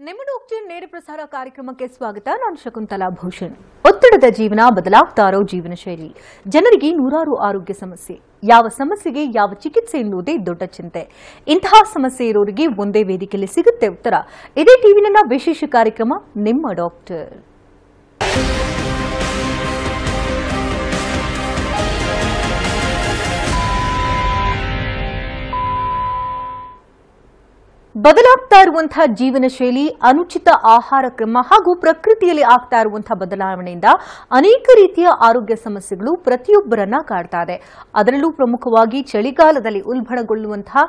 ನಿಮ್ಮ ಡಾಕ್ಟರ್ ನೇರ ಪ್ರಸಾರ ಕಾರ್ಯಕ್ರಮಕ್ಕೆ ಸ್ವಾಗತ. ನಾನು ಶಕುಂತಲಾ ಭೂಷಣ್. ಒತ್ತಡದ ಜೀವನ, ಬದಲಾಗ್ತಾ ಇರೋ ಜೀವನ ಶೈಲಿ, ಜನರಿಗೆ ನೂರಾರು ಆರೋಗ್ಯ ಸಮಸ್ಯೆ. ಯಾವ ಸಮಸ್ಯೆಗೆ ಯಾವ ಚಿಕಿತ್ಸೆ ಎನ್ನುವುದೇ ದೊಡ್ಡ ಚಿಂತೆ. ಇಂತಹ ಸಮಸ್ಯೆ ಇರೋರಿಗೆ ಒಂದೇ ವೇದಿಕೆಯಲ್ಲಿ ಸಿಗುತ್ತೆ ಉತ್ತರ. ಇದೇ ಟಿವಿನ ವಿಶೇಷ ಕಾರ್ಯಕ್ರಮ ನಿಮ್ಮ ಡಾಕ್ಟರ್. ಬದಲಾಗ್ತಾ ಇರುವಂತಹ ಜೀವನ ಶೈಲಿ, ಅನುಚಿತ ಆಹಾರ ಕ್ರಮ ಹಾಗೂ ಪ್ರಕೃತಿಯಲ್ಲಿ ಆಗ್ತಾ ಇರುವಂತಹ ಬದಲಾವಣೆಯಿಂದ ಅನೇಕ ರೀತಿಯ ಆರೋಗ್ಯ ಸಮಸ್ಯೆಗಳು ಪ್ರತಿಯೊಬ್ಬರನ್ನ ಕಾಡ್ತಾ ಇದೆ. ಅದರಲ್ಲೂ ಪ್ರಮುಖವಾಗಿ ಚಳಿಗಾಲದಲ್ಲಿ ಉಲ್ಬಣಗೊಳ್ಳುವಂತಹ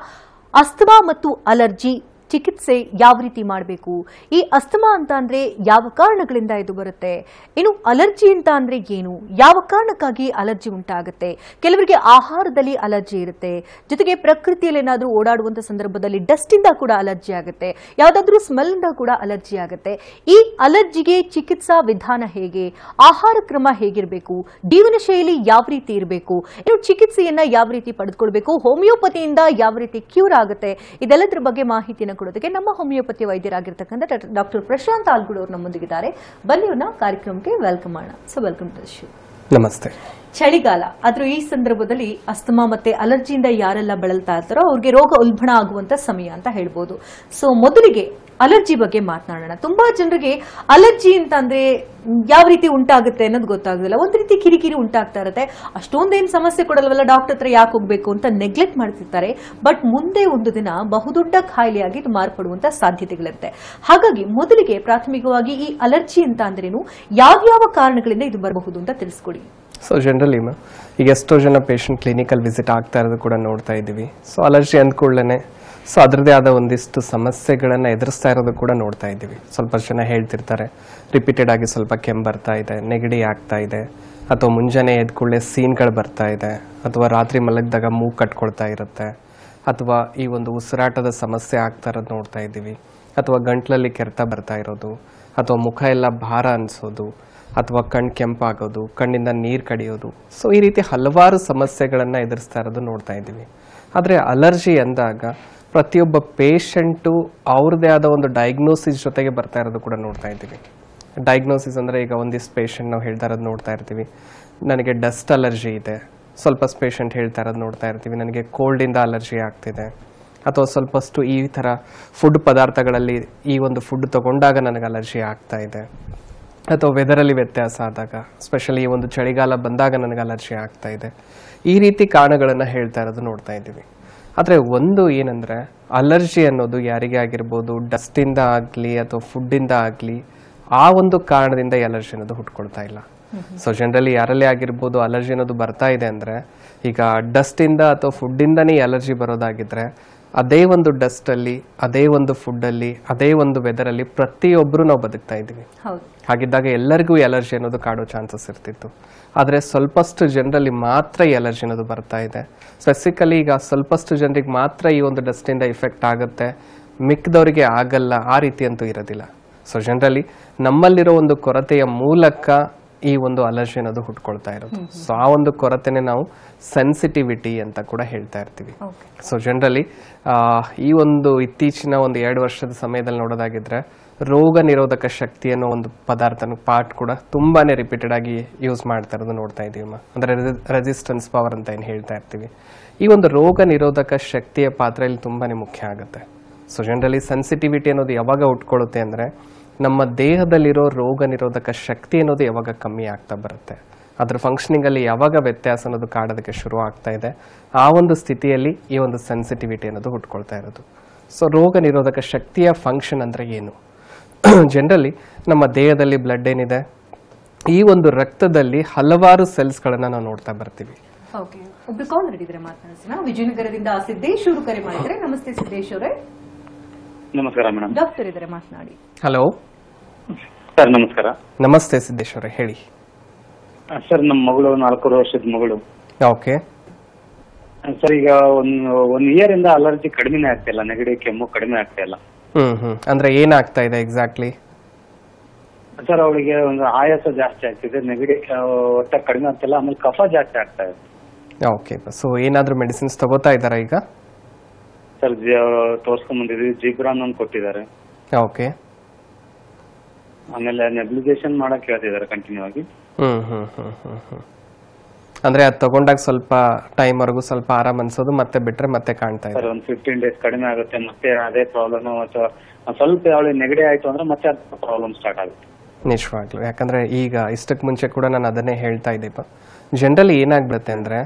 ಅಸ್ತಮಾ ಮತ್ತು ಅಲರ್ಜಿ ಚಿಕಿತ್ಸೆ ಯಾವ ರೀತಿ ಮಾಡಬೇಕು, ಈ ಅಸ್ತಮಾ ಅಂತ ಅಂದ್ರೆ ಯಾವ ಕಾರಣಗಳಿಂದ ಇದು ಬರುತ್ತೆ, ಇನ್ನು ಅಲರ್ಜಿ ಅಂತ ಅಂದ್ರೆ ಏನು, ಯಾವ ಕಾರಣಕ್ಕಾಗಿ ಅಲರ್ಜಿ ಉಂಟಾಗುತ್ತೆ, ಕೆಲವರಿಗೆ ಆಹಾರದಲ್ಲಿ ಅಲರ್ಜಿ ಇರುತ್ತೆ, ಜೊತೆಗೆ ಪ್ರಕೃತಿಯಲ್ಲಿ ಏನಾದರೂ ಓಡಾಡುವಂತ ಸಂದರ್ಭದಲ್ಲಿ ಡಸ್ಟ್ ಇಂದ ಕೂಡ ಅಲರ್ಜಿ ಆಗುತ್ತೆ, ಯಾವುದಾದ್ರೂ ಸ್ಮೆಲ್ ಇಂದ ಕೂಡ ಅಲರ್ಜಿ ಆಗುತ್ತೆ. ಈ ಅಲರ್ಜಿಗೆ ಚಿಕಿತ್ಸಾ ವಿಧಾನ ಹೇಗೆ, ಆಹಾರ ಕ್ರಮ ಹೇಗಿರಬೇಕು, ಜೀವನ ಶೈಲಿ ಯಾವ ರೀತಿ ಇರಬೇಕು, ಇನ್ನು ಚಿಕಿತ್ಸೆಯನ್ನ ಯಾವ ರೀತಿ ಪಡೆದುಕೊಳ್ಬೇಕು, ಹೋಮಿಯೋಪತಿಯಿಂದ ಯಾವ ರೀತಿ ಕ್ಯೂರ್ ಆಗುತ್ತೆ, ಇದೆಲ್ಲದರ ಬಗ್ಗೆ ಮಾಹಿತಿಯನ್ನು ಕೊಡೋದಕ್ಕೆ ನಮ್ಮ ಹೋಮಿಯೋಪತಿ ವೈದ್ಯರಾಗಿರ್ತಕ್ಕಂಥ ಡಾಕ್ಟರ್ ಪ್ರಶಾಂತ್ ಆಲ್ಗೂಡ್ ಅವರು ನಮ್ಮೊಂದಿಗಿದ್ದಾರೆ. ಬನ್ನಿ ಅವ್ರನ್ನ ಕಾರ್ಯಕ್ರಮಕ್ಕೆ ವೆಲ್ಕಮ್ ಮಾಡೋಣ. So welcome to the show. ನಮಸ್ತೆ. ಚಳಿಗಾಲ ಆದ್ರೂ ಈ ಸಂದರ್ಭದಲ್ಲಿ ಅಸ್ತಮಾ ಮತ್ತೆ ಅಲರ್ಜಿಯಿಂದ ಯಾರೆಲ್ಲ ಬಳಲ್ತಾ ಇರ್ತಾರೋ ಅವ್ರಿಗೆ ರೋಗ ಉಲ್ಬಣ ಆಗುವಂತ ಸಮಯ ಅಂತ ಹೇಳ್ಬೋದು. ಸೊ ಮೊದಲಿಗೆ ಅಲರ್ಜಿ ಬಗ್ಗೆ ಮಾತನಾಡೋಣ. ತುಂಬಾ ಜನರಿಗೆ ಅಲರ್ಜಿ ಅಂತ ಅಂದ್ರೆ ಯಾವ ರೀತಿ ಉಂಟಾಗುತ್ತೆ ಅನ್ನೋದು ಗೊತ್ತಾಗೋದಿಲ್ಲ. ಒಂದ್ ರೀತಿ ಕಿರಿಕಿರಿ ಉಂಟಾಗ್ತಾ ಇರುತ್ತೆ. ಅಷ್ಟೊಂದೇನು ಸಮಸ್ಯೆ ಕೊಡಲ್ವಲ್ಲ, ಡಾಕ್ಟರ್ ಹತ್ರ ಯಾಕೆ ಹೋಗ್ಬೇಕು ಅಂತ ನೆಗ್ಲೆಕ್ಟ್ ಮಾಡ್ತಿರ್ತಾರೆ. ಬಟ್ ಮುಂದೆ ಒಂದು ದಿನ ಬಹುದೊಡ್ಡ ಕಾಯಿಲೆಯಾಗಿ ಇದು ಮಾರ್ಪಡುವಂತ ಸಾಧ್ಯತೆಗಳಿರುತ್ತೆ. ಹಾಗಾಗಿ ಮೊದಲಿಗೆ ಪ್ರಾಥಮಿಕವಾಗಿ ಈ ಅಲರ್ಜಿ ಅಂತ ಅಂದ್ರೇನು, ಯಾವ್ಯಾವ ಕಾರಣಗಳಿಂದ ಇದು ಬರಬಹುದು ಅಂತ ತಿಳಿಸ್ಕೊಡಿ. ಸೊ ಜನರಲಿ ಈಗ ಎಷ್ಟೋ ಜನ ಪೇಷಂಟ್ ಕ್ಲಿನಿಕಲ್ ವಿಸಿಟ್ ಆಗ್ತಾ ಇರೋದು ಕೂಡ ನೋಡ್ತಾ ಇದ್ದೀವಿ. ಸೊ ಅಲರ್ಜಿ ಅಂದ್ಕೂಡ್ಲೇ ಸೊ ಅದರದೇ ಆದ ಒಂದಿಷ್ಟು ಸಮಸ್ಯೆಗಳನ್ನು ಎದುರಿಸ್ತಾ ಇರೋದು ಕೂಡ ನೋಡ್ತಾ ಇದ್ದೀವಿ. ಸ್ವಲ್ಪ ಜನ ಹೇಳ್ತಿರ್ತಾರೆ ರಿಪೀಟೆಡ್ ಆಗಿ ಸ್ವಲ್ಪ ಕೆಮ್ಮು ಬರ್ತಾ ಇದೆ, ನೆಗಡಿ ಆಗ್ತಾ ಇದೆ, ಅಥವಾ ಮುಂಜಾನೆ ಎದ್ಕೊಳ್ಳೆ ಸೀನ್ಗಳು ಬರ್ತಾ ಇದೆ, ಅಥವಾ ರಾತ್ರಿ ಮಲಗಿದಾಗ ಮೂಗು ಕಟ್ಕೊಳ್ತಾ ಇರುತ್ತೆ, ಅಥವಾ ಈ ಒಂದು ಉಸಿರಾಟದ ಸಮಸ್ಯೆ ಆಗ್ತಾ ಇರೋದು ನೋಡ್ತಾ ಇದ್ದೀವಿ, ಅಥವಾ ಗಂಟ್ಲಲ್ಲಿ ಕೆರೆತ ಬರ್ತಾ ಇರೋದು, ಅಥವಾ ಮುಖ ಎಲ್ಲ ಭಾರ ಅನಿಸೋದು, ಅಥವಾ ಕಣ್ಣು ಕೆಂಪಾಗೋದು, ಕಣ್ಣಿಂದ ನೀರು ಕಡಿಯೋದು. ಸೊ ಈ ರೀತಿ ಹಲವಾರು ಸಮಸ್ಯೆಗಳನ್ನು ಎದುರಿಸ್ತಾ ಇರೋದು ನೋಡ್ತಾ ಇದ್ದೀವಿ. ಆದರೆ ಅಲರ್ಜಿ ಅಂದಾಗ ಪ್ರತಿಯೊಬ್ಬ ಪೇಷಂಟು ಅವ್ರದ್ದೇ ಆದ ಒಂದು ಡಯಾಗ್ನೋಸಿಸ್ ಜೊತೆಗೆ ಬರ್ತಾ ಇರೋದು ಕೂಡ ನೋಡ್ತಾ ಇದ್ದೀವಿ. ಡಯಾಗ್ನೋಸಿಸ್ ಅಂದರೆ ಈಗ ಒಂದಿಷ್ಟು ಪೇಷಂಟ್ ನಾವು ಹೇಳ್ತಾ ಇರೋದು ನೋಡ್ತಾ ಇರ್ತೀವಿ, ನನಗೆ ಡಸ್ಟ್ ಅಲರ್ಜಿ ಇದೆ. ಸ್ವಲ್ಪ ಪೇಷಂಟ್ ಹೇಳ್ತಾ ಇರೋದು ನೋಡ್ತಾ ಇರ್ತೀವಿ, ನನಗೆ ಕೋಲ್ಡಿಂದ ಅಲರ್ಜಿ ಆಗ್ತಿದೆ, ಅಥವಾ ಸ್ವಲ್ಪಷ್ಟು ಈ ಥರ ಫುಡ್ ಪದಾರ್ಥಗಳಲ್ಲಿ ಈ ಒಂದು ಫುಡ್ ತಗೊಂಡಾಗ ನನಗೆ ಅಲರ್ಜಿ ಆಗ್ತಾ ಇದೆ, ಅಥವಾ ವೆದರಲ್ಲಿ ವ್ಯತ್ಯಾಸ ಆದಾಗ, ಸ್ಪೆಷಲಿ ಈ ಒಂದು ಚಳಿಗಾಲ ಬಂದಾಗ ನನಗೆ ಅಲರ್ಜಿ ಆಗ್ತಾ ಇದೆ. ಈ ರೀತಿ ಕಾರಣಗಳನ್ನು ಹೇಳ್ತಾ ಇರೋದು ನೋಡ್ತಾ ಇದ್ದೀವಿ. ಆದರೆ ಒಂದು ಏನಂದರೆ, ಅಲರ್ಜಿ ಅನ್ನೋದು ಯಾರಿಗೆ ಆಗಿರ್ಬೋದು, ಡಸ್ಟಿಂದ ಆಗಲಿ ಅಥವಾ ಫುಡ್ಡಿಂದ ಆಗಲಿ, ಆ ಒಂದು ಕಾರಣದಿಂದ ಈ ಅಲರ್ಜಿ ಅನ್ನೋದು ಹುಟ್ಕೊಳ್ತಾ ಇಲ್ಲ. ಸೊ ಜನರಲಿ ಯಾರಲ್ಲೇ ಆಗಿರ್ಬೋದು ಅಲರ್ಜಿ ಅನ್ನೋದು ಬರ್ತಾ ಇದೆ ಅಂದರೆ, ಈಗ ಡಸ್ಟಿಂದ ಅಥವಾ ಫುಡ್ಡಿಂದನೇ ಅಲರ್ಜಿ ಬರೋದಾಗಿದ್ದರೆ, ಅದೇ ಒಂದು ಡಸ್ಟಲ್ಲಿ, ಅದೇ ಒಂದು ಫುಡ್ಡಲ್ಲಿ, ಅದೇ ಒಂದು ವೆದರಲ್ಲಿ ಪ್ರತಿಯೊಬ್ಬರು ನಾವು ಬದುಕ್ತಾ ಇದ್ದೀವಿ. ಹಾಗಿದ್ದಾಗ ಎಲ್ಲರಿಗೂ ಈ ಅಲರ್ಜಿ ಅನ್ನೋದು ಕಾಡೋ ಚಾನ್ಸಸ್ ಇರ್ತಿತ್ತು. ಆದರೆ ಸ್ವಲ್ಪಷ್ಟು ಜನರಲ್ಲಿ ಮಾತ್ರ ಈ ಅಲರ್ಜಿ ಅನ್ನೋದು ಬರ್ತಾ ಇದೆ. ಸ್ಪೆಸಿಫಿಕಲಿ ಈಗ ಸ್ವಲ್ಪಷ್ಟು ಜನರಿಗೆ ಮಾತ್ರ ಈ ಒಂದು ಡಸ್ಟಿಂದ ಇಫೆಕ್ಟ್ ಆಗುತ್ತೆ, ಮಿಕ್ಕಿದವರಿಗೆ ಆಗಲ್ಲ, ಆ ರೀತಿ ಅಂತೂ ಇರೋದಿಲ್ಲ. ಸೊ ಜನರಲಿ ನಮ್ಮಲ್ಲಿರೋ ಒಂದು ಕೊರತೆಯ ಮೂಲಕ ಈ ಒಂದು ಅಲರ್ಜಿ ಅನ್ನೋದು ಹುಟ್ಕೊಳ್ತಾ ಇರೋದು. ಸೊ ಆ ಒಂದು ಕೊರತೆನೆ ನಾವು ಸೆನ್ಸಿಟಿವಿಟಿ ಅಂತ ಕೂಡ ಹೇಳ್ತಾ ಇರ್ತೀವಿ. ಸೊ ಜನರಲಿ ಈ ಒಂದು ಇತ್ತೀಚಿನ ಒಂದು 2 ವರ್ಷದ ಸಮಯದಲ್ಲಿ ನೋಡೋದಾಗಿದ್ರೆ, ರೋಗ ನಿರೋಧಕ ಶಕ್ತಿ ಅನ್ನೋ ಒಂದು ಪಾರ್ಟ್ ಕೂಡ ತುಂಬಾನೇ ರಿಪೀಟೆಡ್ ಆಗಿ ಯೂಸ್ ಮಾಡ್ತಾ ಇರೋದು ನೋಡ್ತಾ ಇದೀವಿ. ಅಂದ್ರೆ ರೆಸಿಸ್ಟೆನ್ಸ್ ಪವರ್ ಅಂತ ಏನು ಹೇಳ್ತಾ ಇರ್ತೀವಿ. ಈ ಒಂದು ರೋಗ ನಿರೋಧಕ ಶಕ್ತಿಯ ಪಾತ್ರ ಇಲ್ಲಿ ತುಂಬಾನೇ ಮುಖ್ಯ ಆಗುತ್ತೆ. ಸೊ ಜನರಲಿ ಸೆನ್ಸಿಟಿವಿಟಿ ಅನ್ನೋದು ಯಾವಾಗ ಉಟ್ಕೊಳ್ಳುತ್ತೆ ಅಂದ್ರೆ, ನಮ್ಮ ದೇಹದಲ್ಲಿರೋ ರೋಗ ನಿರೋಧಕ ಶಕ್ತಿ ಅನ್ನೋದು ಯಾವಾಗ ಕಮ್ಮಿ ಆಗ್ತಾ ಬರುತ್ತೆ, ಅದ್ರ ಫಂಕ್ಷನಿಂಗ್ ಅಲ್ಲಿ ಯಾವಾಗ ವ್ಯತ್ಯಾಸ ಅನ್ನೋದು ಕಾಡೋದಕ್ಕೆ ಶುರು ಆಗ್ತಾ ಇದೆ, ಆ ಒಂದು ಸ್ಥಿತಿಯಲ್ಲಿ ಈ ಒಂದು ಸೆನ್ಸಿಟಿವಿಟಿ ಅನ್ನೋದು ಹುಟ್ಕೊಳ್ತಾ ಇರೋದು. ಸೊ ರೋಗ ನಿರೋಧಕ ಶಕ್ತಿಯ ಫಂಕ್ಷನ್ ಅಂದ್ರೆ ಏನು? ಜನರಲಿ ನಮ್ಮ ದೇಹದಲ್ಲಿ ಬ್ಲಡ್ ಏನಿದೆ, ಈ ಒಂದು ರಕ್ತದಲ್ಲಿ ಹಲವಾರು ಸೆಲ್ಸ್ಗಳನ್ನ ನಾವು ನೋಡ್ತಾ ಬರ್ತೀವಿ. ಒಬ್ರು ಕಾಲ್ ಹಿಡಿದ್ರೆ ಮಾತನಾಡಿಸೋಣ. ವಿಜಯನಗರದಿಂದ ಸಿದ್ದೇಶ್ ಅವರು ಕರೆ ಮಾಡಿದ್ರೆ. ನಮಸ್ತೆ ಸಿದ್ದೇಶ್ ಅವರೇ. ನಮಸ್ಕಾರ ಮೇಡಮ್. ಡಾಕ್ಟರ್ ಇದ್ದಾರೆ, ಮಾತನಾಡಿ. ಹಲೋ ಸರ್, ನಮಸ್ಕಾರ. ನಮಸ್ತೆ ಸಿದ್ದೇಶ್ ಅವರೇ, ಹೇಳಿ. ಸರ್, ನಮ್ಮ ಮಗಳು 4 ವರ್ಷದ ಮಗಳು. ಓಕೆ ಸರ್, ಈಗ ಒಂದ್ ಇಯರ್ ಇಂದ ಅಲರ್ಜಿ ಕಡಿಮೆನೇ ಆಗ್ತಾ ಇಲ್ಲ, ನೆಗಡಿ ಕೆಮ್ಮು ಕಡಿಮೆ ಆಗ್ತಾ ಇಲ್ಲ. ಅಂದ್ರೆ ಏನಾಗ್ತಾ ಇದೆ ಎಕ್ಸಾಕ್ಟ್ಲಿ? ಸರ್, ಅವಳಿಗೆ ಒಂದು ಆಯಾಸ ಜಾಸ್ತಿ ಆಗ್ತಿದೆ, ನೆಗಡಿ ಒಟ್ಟ ಕಡಿಮೆ ಆಗ್ತಿಲ್ಲ, ಆಮೇಲೆ ಕಫ ಜಾಸ್ತಿ ಆಗ್ತಾ ಇದೆ. ಓಕೆ, ಸೊ ಏನಾದ್ರೂ ಮೆಡಿಸಿನ್ಸ್ ತಗೋತಾ ಇದ್ದಾರಾ ಈಗ? ಸರ್, ತೋರ್ಸ್ಕೊಂಡ್ ಬಂದಿದ್ವಿ, ಜಿಬ್ರಾನ್ ಅಂತ ಕೊಟ್ಟಿದ್ದಾರೆ. ಓಕೆ, ಆಮೇಲೆ ನೆಬ್ಲಿಗೇಷನ್ ಮಾಡಕ್ ಹೇಳ್ತಿದ್ದಾರೆ ಕಂಟಿನ್ಯೂ ಆಗಿ. ಅಂದ್ರೆ ಅದು ತಗೊಂಡಾಗ ಸ್ವಲ್ಪ ಟೈಮ್ ವರೆಗೂ ಸ್ವಲ್ಪ ಆರಾಮ್ ಅನ್ಸೋದು, ಮತ್ತೆ ಬಿಟ್ರೆ ಮತ್ತೆ ಕಾಣ್ತಾ ಇದೆ. ಸರ್ ಒಂದು 15 days ಕಡಿಮೆ ಆಗುತ್ತೆ, ಮತ್ತೆ ಅದೇ ಪ್ರಾಬ್ಲಮ್. ಅಥವಾ ಸ್ವಲ್ಪ ಅವಳಿಗೆ ನೆಗಡಿ ಆಯ್ತು ಅಂದ್ರೆ ಮತ್ತೆ ಅದು ಪ್ರಾಬ್ಲಮ್ ಸ್ಟಾರ್ಟ್ ಆಗುತ್ತೆ. ನಿಜವಾಗ್ಲು, ಯಾಕಂದ್ರೆ ಈಗ ಇಷ್ಟಕ್ಕೆ ಮುಂಚೆ ಕೂಡ ನಾನು ಅದನ್ನೇ ಹೇಳ್ತಾ ಇದ್ದೀಪ. ಜನರಲಿ ಏನಾಗ್ಬಿಡುತ್ತೆ ಅಂದ್ರೆ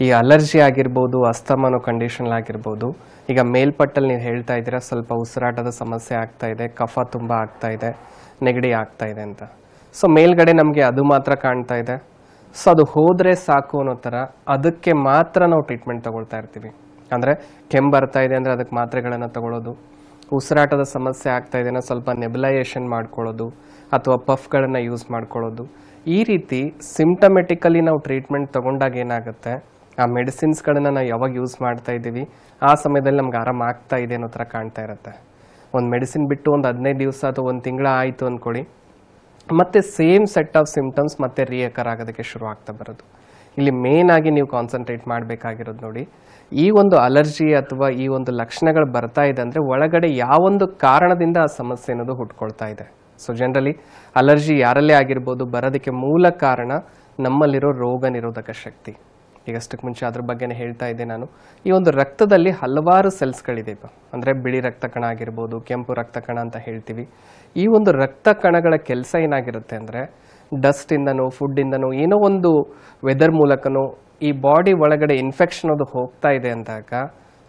ಈ ಅಲರ್ಜಿ ಆಗಿರ್ಬೋದು, ಅಸ್ತಮಾನೋ ಕಂಡೀಷನ್ ಆಗಿರ್ಬೋದು, ಈಗ ಮೇಲ್ಪಟ್ಟಲ್ಲಿ ನೀವು ಹೇಳ್ತಾ ಇದ್ದೀರಾ ಸ್ವಲ್ಪ ಉಸಿರಾಟದ ಸಮಸ್ಯೆ ಆಗ್ತಾ ಇದೆ, ಕಫ ತುಂಬ ಆಗ್ತಾ ಇದೆ, ನೆಗಡಿ ಆಗ್ತಾ ಇದೆ ಅಂತ. ಸೊ ಮೇಲ್ಗಡೆ ನಮಗೆ ಅದು ಮಾತ್ರ ಕಾಣ್ತಾ ಇದೆ. ಸೊ ಅದು ಹೋದ್ರೆ ಸಾಕು ಅನ್ನೋ ಥರ ಅದಕ್ಕೆ ಮಾತ್ರ ನಾವು ಟ್ರೀಟ್ಮೆಂಟ್ ತಗೊಳ್ತಾ ಇರ್ತೀವಿ. ಅಂದರೆ ಕೆಮ್ಮು ಬರ್ತಾ ಇದೆ ಅಂದರೆ ಅದಕ್ಕೆ ಮಾತ್ರೆಗಳನ್ನು ತಗೊಳ್ಳೋದು, ಉಸಿರಾಟದ ಸಮಸ್ಯೆ ಆಗ್ತಾ ಇದೆ ಅಂದರೆ ಸ್ವಲ್ಪ ನೆಬುಲೈಸೇಷನ್ ಮಾಡ್ಕೊಳ್ಳೋದು ಅಥವಾ ಪಫ್ಗಳನ್ನು ಯೂಸ್ ಮಾಡ್ಕೊಳ್ಳೋದು. ಈ ರೀತಿ ಸಿಂಪ್ಟಮೆಟಿಕಲಿ ನಾವು ಟ್ರೀಟ್ಮೆಂಟ್ ತಗೊಂಡಾಗ ಏನಾಗುತ್ತೆ, ಆ ಮೆಡಿಸಿನ್ಸ್ಗಳನ್ನು ನಾವು ಯಾವಾಗ ಯೂಸ್ ಮಾಡ್ತಾ ಇದ್ದೀವಿ ಆ ಸಮಯದಲ್ಲಿ ನಮ್ಗೆ ಆರಾಮ ಆಗ್ತಾ ಇದೆ ಅನ್ನೋ ಥರ ಕಾಣ್ತಾ ಇರುತ್ತೆ. ಒಂದು ಮೆಡಿಸಿನ್ ಬಿಟ್ಟು ಒಂದು 15 ದಿವಸ ಅಥವಾ ಒಂದು ತಿಂಗಳ ಆಯಿತು ಅಂದ್ಕೊಳ್ಳಿ, ಮತ್ತೆ ಸೇಮ್ ಸೆಟ್ ಆಫ್ ಸಿಂಪ್ಟಮ್ಸ್ ಮತ್ತೆ ರಿಯಕರ್ ಆಗೋದಕ್ಕೆ ಶುರು ಆಗ್ತಾ ಬರೋದು. ಇಲ್ಲಿ ಮೇನ್ ಆಗಿ ನೀವು ಕಾನ್ಸಂಟ್ರೇಟ್ ಮಾಡಬೇಕಾಗಿರೋದು ನೋಡಿ, ಈ ಒಂದು ಅಲರ್ಜಿ ಅಥವಾ ಈ ಒಂದು ಲಕ್ಷಣಗಳು ಬರ್ತಾ ಇದೆ ಅಂದರೆ ಒಳಗಡೆ ಯಾವೊಂದು ಕಾರಣದಿಂದ ಆ ಸಮಸ್ಯೆ ಅನ್ನೋದು ಹುಟ್ಕೊಳ್ತಾ ಇದೆ. ಸೊ ಜನರಲಿ ಅಲರ್ಜಿ ಯಾರಲ್ಲೇ ಆಗಿರ್ಬೋದು, ಬರೋದಕ್ಕೆ ಮೂಲ ಕಾರಣ ನಮ್ಮಲ್ಲಿರೋ ರೋಗ ನಿರೋಧಕ ಶಕ್ತಿ. ಈಗ ಅಷ್ಟಕ್ಕೆ ಮುಂಚೆ ಅದ್ರ ಬಗ್ಗೆನೇ ಹೇಳ್ತಾ ಇದ್ದೆ ನಾನು. ಈ ಒಂದು ರಕ್ತದಲ್ಲಿ ಹಲವಾರು ಸೆಲ್ಸ್ಗಳಿದೆ, ಅಂದರೆ ಬಿಳಿ ರಕ್ತ ಕಣ ಆಗಿರ್ಬೋದು, ಕೆಂಪು ರಕ್ತ ಕಣ ಅಂತ ಹೇಳ್ತೀವಿ. ಈ ಒಂದು ರಕ್ತ ಕಣಗಳ ಕೆಲಸ ಏನಾಗಿರುತ್ತೆ ಅಂದರೆ ಡಸ್ಟಿಂದನೋ ಫುಡ್ಡಿಂದನೋ ಏನೋ ಒಂದು ವೆದರ್ ಮೂಲಕನೋ ಈ ಬಾಡಿ ಒಳಗಡೆ ಇನ್ಫೆಕ್ಷನ್ ಅದು ಹೋಗ್ತಾ ಇದೆ ಅಂದಾಗ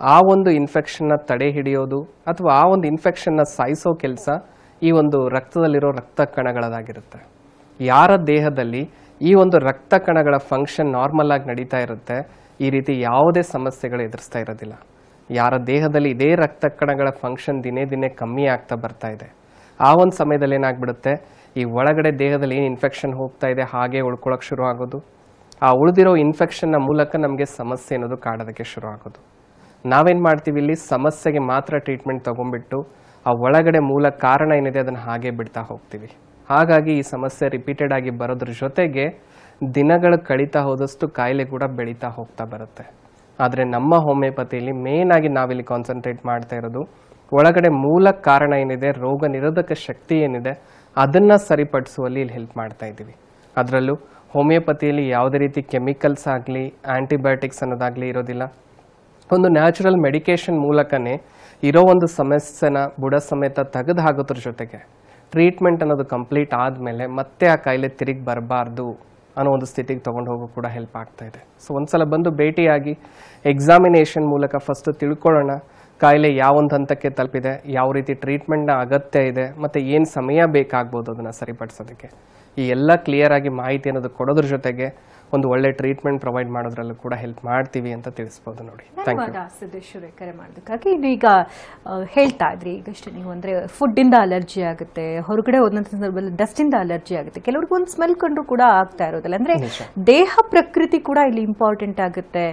ಆ ಒಂದು ಇನ್ಫೆಕ್ಷನ್ನ ತಡೆ ಹಿಡಿಯೋದು ಅಥವಾ ಆ ಒಂದು ಇನ್ಫೆಕ್ಷನ್ನ ಸಾಯಿಸೋ ಕೆಲಸ ಈ ಒಂದು ರಕ್ತದಲ್ಲಿರೋ ರಕ್ತ ಕಣಗಳದಾಗಿರುತ್ತೆ. ಯಾರ ದೇಹದಲ್ಲಿ ಈ ಒಂದು ರಕ್ತ ಕಣಗಳ ಫಂಕ್ಷನ್ ನಾರ್ಮಲ್ ಆಗಿ ನಡೀತಾ ಇರುತ್ತೆ, ಈ ರೀತಿ ಯಾವುದೇ ಸಮಸ್ಯೆಗಳು ಎದುರಿಸ್ತಾ ಇರೋದಿಲ್ಲ. ಯಾರ ದೇಹದಲ್ಲಿ ಇದೇ ರಕ್ತ ಕಣಗಳ ಫಂಕ್ಷನ್ ದಿನೇ ದಿನೇ ಕಮ್ಮಿ ಆಗ್ತಾ ಬರ್ತಾ ಇದೆ, ಆ ಒಂದು ಸಮಯದಲ್ಲಿ ಏನಾಗ್ಬಿಡುತ್ತೆ, ಈ ಒಳಗಡೆ ದೇಹದಲ್ಲಿ ಏನು ಇನ್ಫೆಕ್ಷನ್ ಹೋಗ್ತಾ ಇದೆ ಹಾಗೆ ಉಳ್ಕೊಳ್ಳೋಕೆ ಶುರು ಆಗೋದು. ಆ ಉಳಿದಿರೋ ಇನ್ಫೆಕ್ಷನ್ನ ಮೂಲಕ ನಮಗೆ ಸಮಸ್ಯೆ ಅನ್ನೋದು ಕಾಡೋದಕ್ಕೆ ಶುರು ಆಗೋದು. ನಾವೇನು ಮಾಡ್ತೀವಿ, ಇಲ್ಲಿ ಸಮಸ್ಯೆಗೆ ಮಾತ್ರ ಟ್ರೀಟ್ಮೆಂಟ್ ತೊಗೊಂಡ್ಬಿಟ್ಟು ಆ ಒಳಗಡೆ ಮೂಲ ಕಾರಣ ಏನಿದೆ ಅದನ್ನು ಹಾಗೆ ಬಿಡ್ತಾ ಹೋಗ್ತೀವಿ. ಹಾಗಾಗಿ ಈ ಸಮಸ್ಯೆ ರಿಪೀಟೆಡ್ ಆಗಿ ಬರೋದ್ರ ಜೊತೆಗೆ ದಿನಗಳು ಕಳೀತಾ ಹೋದಷ್ಟು ಕಾಯಿಲೆ ಕೂಡ ಬೆಳೀತಾ ಹೋಗ್ತಾ ಬರುತ್ತೆ. ಆದರೆ ನಮ್ಮ ಹೋಮಿಯೋಪತಿಯಲ್ಲಿ ಮೇನ್ ಆಗಿ ನಾವಿಲ್ಲಿ ಕಾನ್ಸಂಟ್ರೇಟ್ ಮಾಡ್ತಾ ಇರೋದು ಒಳಗಡೆ ಮೂಲ ಕಾರಣ ಏನಿದೆ, ರೋಗ ನಿರೋಧಕ ಶಕ್ತಿ ಏನಿದೆ ಅದನ್ನು ಸರಿಪಡಿಸುವಲ್ಲಿ ಇಲ್ಲಿ ಹೆಲ್ಪ್ ಮಾಡ್ತಾ ಇದ್ದೀವಿ. ಅದರಲ್ಲೂ ಹೋಮಿಯೋಪತಿಯಲ್ಲಿ ಯಾವುದೇ ರೀತಿ ಕೆಮಿಕಲ್ಸ್ ಆಗಲಿ ಆ್ಯಂಟಿಬಯೋಟಿಕ್ಸ್ ಅನ್ನೋದಾಗಲಿ ಇರೋದಿಲ್ಲ. ಒಂದು ನ್ಯಾಚುರಲ್ ಮೆಡಿಕೇಷನ್ ಮೂಲಕನೇ ಇರೋ ಒಂದು ಸಮಸ್ಯೆನ ಬುಡ ಸಮೇತ ತೆಗೆದು ಹಾಕೋದ್ರ ಜೊತೆಗೆ ಟ್ರೀಟ್ಮೆಂಟ್ ಅನ್ನೋದು ಕಂಪ್ಲೀಟ್ ಆದಮೇಲೆ ಮತ್ತೆ ಆ ಕಾಯಿಲೆ ತಿರುಗಿ ಬರಬಾರ್ದು ಅನ್ನೋ ಒಂದು ಸ್ಥಿತಿಗೆ ತೊಗೊಂಡು ಹೋಗೋ ಕೂಡ ಹೆಲ್ಪ್ ಆಗ್ತಾ ಇದೆ. ಸೊ ಒಂದ್ಸಲ ಬಂದು ಭೇಟಿಯಾಗಿ ಎಕ್ಸಾಮಿನೇಷನ್ ಮೂಲಕ ಫಸ್ಟ್ ತಿಳ್ಕೊಳ್ಳೋಣ ಕಾಯಿಲೆ ಯಾವೊಂದು ಹಂತಕ್ಕೆ ತಲುಪಿದೆ, ಯಾವ ರೀತಿ ಟ್ರೀಟ್ಮೆಂಟ್ನ ಅಗತ್ಯ ಇದೆ, ಮತ್ತು ಏನು ಸಮಯ ಬೇಕಾಗ್ಬೋದು ಅದನ್ನು ಸರಿಪಡಿಸೋದಕ್ಕೆ. ಈ ಎಲ್ಲ ಕ್ಲಿಯರ್ ಆಗಿ ಮಾಹಿತಿ ಅನ್ನೋದು ಕೊಡೋದ್ರ ಜೊತೆಗೆ ಒಂದು ಒಳ್ಳೆ ಟ್ರೀಟ್ಮೆಂಟ್ ಪ್ರೊವೈಡ್ ಮಾಡೋದ್ರಲ್ಲೂ ಕೂಡ ಹೆಲ್ಪ್ ಮಾಡ್ತೀವಿ ಅಂತ ತಿಳಿಸ್ಬೋದು ನೋಡಿ. ಸಿದ್ದೇಶ್ವರ ಕರೆ ಮಾಡೋದಕ್ಕಾಗಿ ಈಗ ಹೇಳ್ತಾ ಇದ್ರಿ ಈಗಷ್ಟೇ ನೀವು, ಅಂದರೆ ಫುಡ್ಡಿಂದ ಅಲರ್ಜಿ ಆಗುತ್ತೆ, ಹೊರಗಡೆ ಒಂದೊಂದು ಸಂದರ್ಭದಲ್ಲಿ ಡಸ್ಟಿಂದ ಅಲರ್ಜಿ ಆಗುತ್ತೆ, ಕೆಲವ್ರಿಗೆ ಒಂದು ಸ್ಮೆಲ್ ಕಂಡ್ರು ಕೂಡ ಆಗ್ತಾ ಇರೋದಿಲ್ಲ. ಅಂದರೆ ದೇಹ ಪ್ರಕೃತಿ ಕೂಡ ಇಲ್ಲಿ ಇಂಪಾರ್ಟೆಂಟ್ ಆಗುತ್ತೆ.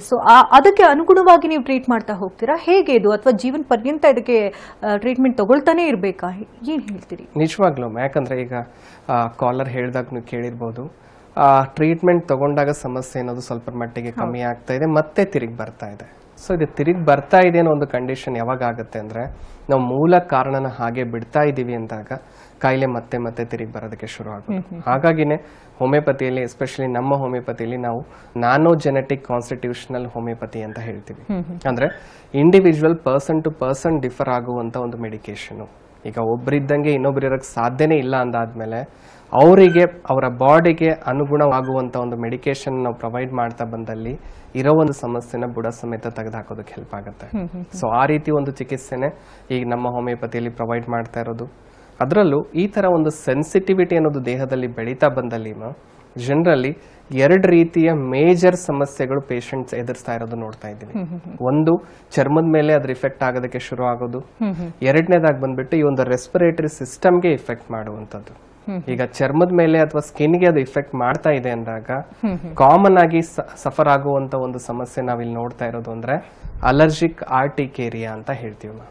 ಸೊ ಅದಕ್ಕೆ ಅನುಗುಣವಾಗಿ ನೀವು ಟ್ರೀಟ್ ಮಾಡ್ತಾ ಹೋಗ್ತೀರಾ, ಹೇಗೆ ಇದು, ಅಥವಾ ಜೀವನ ಪರ್ಯಂತ ಇದಕ್ಕೆ ಟ್ರೀಟ್ಮೆಂಟ್ ತಗೊಳ್ತಾನೆ ಇರಬೇಕಾ, ಏನು ಹೇಳ್ತೀರಿ? ನಿಜವಾಗ್ಲೂ, ಯಾಕಂದರೆ ಈಗ ಕಾಲರ್ ಹೇಳಿದಾಗ ನೀವು ಕೇಳಿರ್ಬೋದು, ಟ್ರೀಟ್ಮೆಂಟ್ ತಗೊಂಡಾಗ ಸಮಸ್ಯೆ ಅನ್ನೋದು ಸ್ವಲ್ಪ ಮಟ್ಟಿಗೆ ಕಮ್ಮಿ ಆಗ್ತಾ ಇದೆ, ಮತ್ತೆ ತಿರುಗಿ ಬರ್ತಾ ಇದೆ. ಸೊ ಇದು ತಿರುಗಿ ಬರ್ತಾ ಇದೆ ಅನ್ನೋ ಒಂದು ಕಂಡೀಷನ್ ಯಾವಾಗ ಆಗುತ್ತೆ ಅಂದರೆ ನಾವು ಮೂಲ ಕಾರಣನ ಹಾಗೆ ಬಿಡ್ತಾ ಇದ್ದೀವಿ ಅಂದಾಗ ಕಾಯಿಲೆ ಮತ್ತೆ ಮತ್ತೆ ತಿರುಗಿ ಬರೋದಕ್ಕೆ ಶುರು ಆಗುತ್ತೆ. ಹಾಗಾಗಿನೇ ಹೋಮಿಯೋಪತಿಯಲ್ಲಿ, ಎಸ್ಪೆಷಲಿ ನಮ್ಮ ಹೋಮಿಯೋಪತಿಯಲ್ಲಿ ನಾವು ನಾನೋ ಜೆನೆಟಿಕ್ ಕಾನ್ಸ್ಟಿಟ್ಯೂಷನಲ್ ಹೋಮಿಯೋಪತಿ ಅಂತ ಹೇಳ್ತೀವಿ. ಅಂದರೆ individual person to person differ ಆಗುವಂಥ ಒಂದು ಮೆಡಿಕೇಶನು. ಈಗ ಒಬ್ಬರಿದ್ದಂಗೆ ಇನ್ನೊಬ್ರು ಇರೋಕ್ಕೆ ಸಾಧ್ಯನೇ ಇಲ್ಲ ಅಂದಾದ್ಮೇಲೆ ಅವರಿಗೆ ಅವರ ಬಾಡಿಗೆ ಅನುಗುಣವಾಗುವಂಥ ಒಂದು ಮೆಡಿಕೇಶನ್ ನಾವು ಪ್ರೊವೈಡ್ ಮಾಡ್ತಾ ಬಂದಲ್ಲಿ ಇರೋ ಒಂದು ಸಮಸ್ಯೆನ ಬುಡ ಸಮೇತ ತೆಗೆದುಹಾಕೋದಕ್ಕೆ ಹೆಲ್ಪ್ ಆಗುತ್ತೆ. ಸೊ ಆ ರೀತಿ ಒಂದು ಚಿಕಿತ್ಸೆನೇ ಈಗ ನಮ್ಮ ಹೋಮಿಯೋಪತಿಯಲ್ಲಿ ಪ್ರೊವೈಡ್ ಮಾಡ್ತಾ ಇರೋದು. ಅದರಲ್ಲೂ ಈ ಥರ ಒಂದು ಸೆನ್ಸಿಟಿವಿಟಿ ಅನ್ನೋದು ದೇಹದಲ್ಲಿ ಬೆಳೀತಾ ಬಂದಲ್ಲಿ ಜನರಲಿ 2 ರೀತಿಯ ಮೇಜರ್ ಸಮಸ್ಯೆಗಳು ಪೇಷಂಟ್ಸ್ ಎದುರಿಸ್ತಾ ಇರೋದು ನೋಡ್ತಾ ಇದ್ದೀವಿ. ಒಂದು, ಚರ್ಮದ ಮೇಲೆ ಅದ್ರ ಇಫೆಕ್ಟ್ ಆಗೋದಕ್ಕೆ ಶುರು ಆಗೋದು. ಎರಡನೇದಾಗಿ ಬಂದ್ಬಿಟ್ಟು ಈ ಒಂದು ರೆಸ್ಪಿರೇಟರಿ ಸಿಸ್ಟಮ್ಗೆ ಇಫೆಕ್ಟ್ ಮಾಡುವಂಥದ್ದು. ಈಗ ಚರ್ಮದ ಮೇಲೆ ಅಥವಾ ಸ್ಕಿನ್ಗೆ ಅದು ಇಫೆಕ್ಟ್ ಮಾಡ್ತಾ ಇದೆ ಅಂದಾಗ ಕಾಮನ್ ಆಗಿ ಸಫರ್ ಆಗುವಂತ ಒಂದು ಸಮಸ್ಯೆ ನಾವಿಲ್ಲಿ ನೋಡ್ತಾ ಇರೋದು ಅಂದ್ರೆ ಅಲರ್ಜಿಕ್ ಆರ್ಟಿಕೇರಿಯಾ ಅಂತ ಹೇಳ್ತೀವಿ ನಾವು.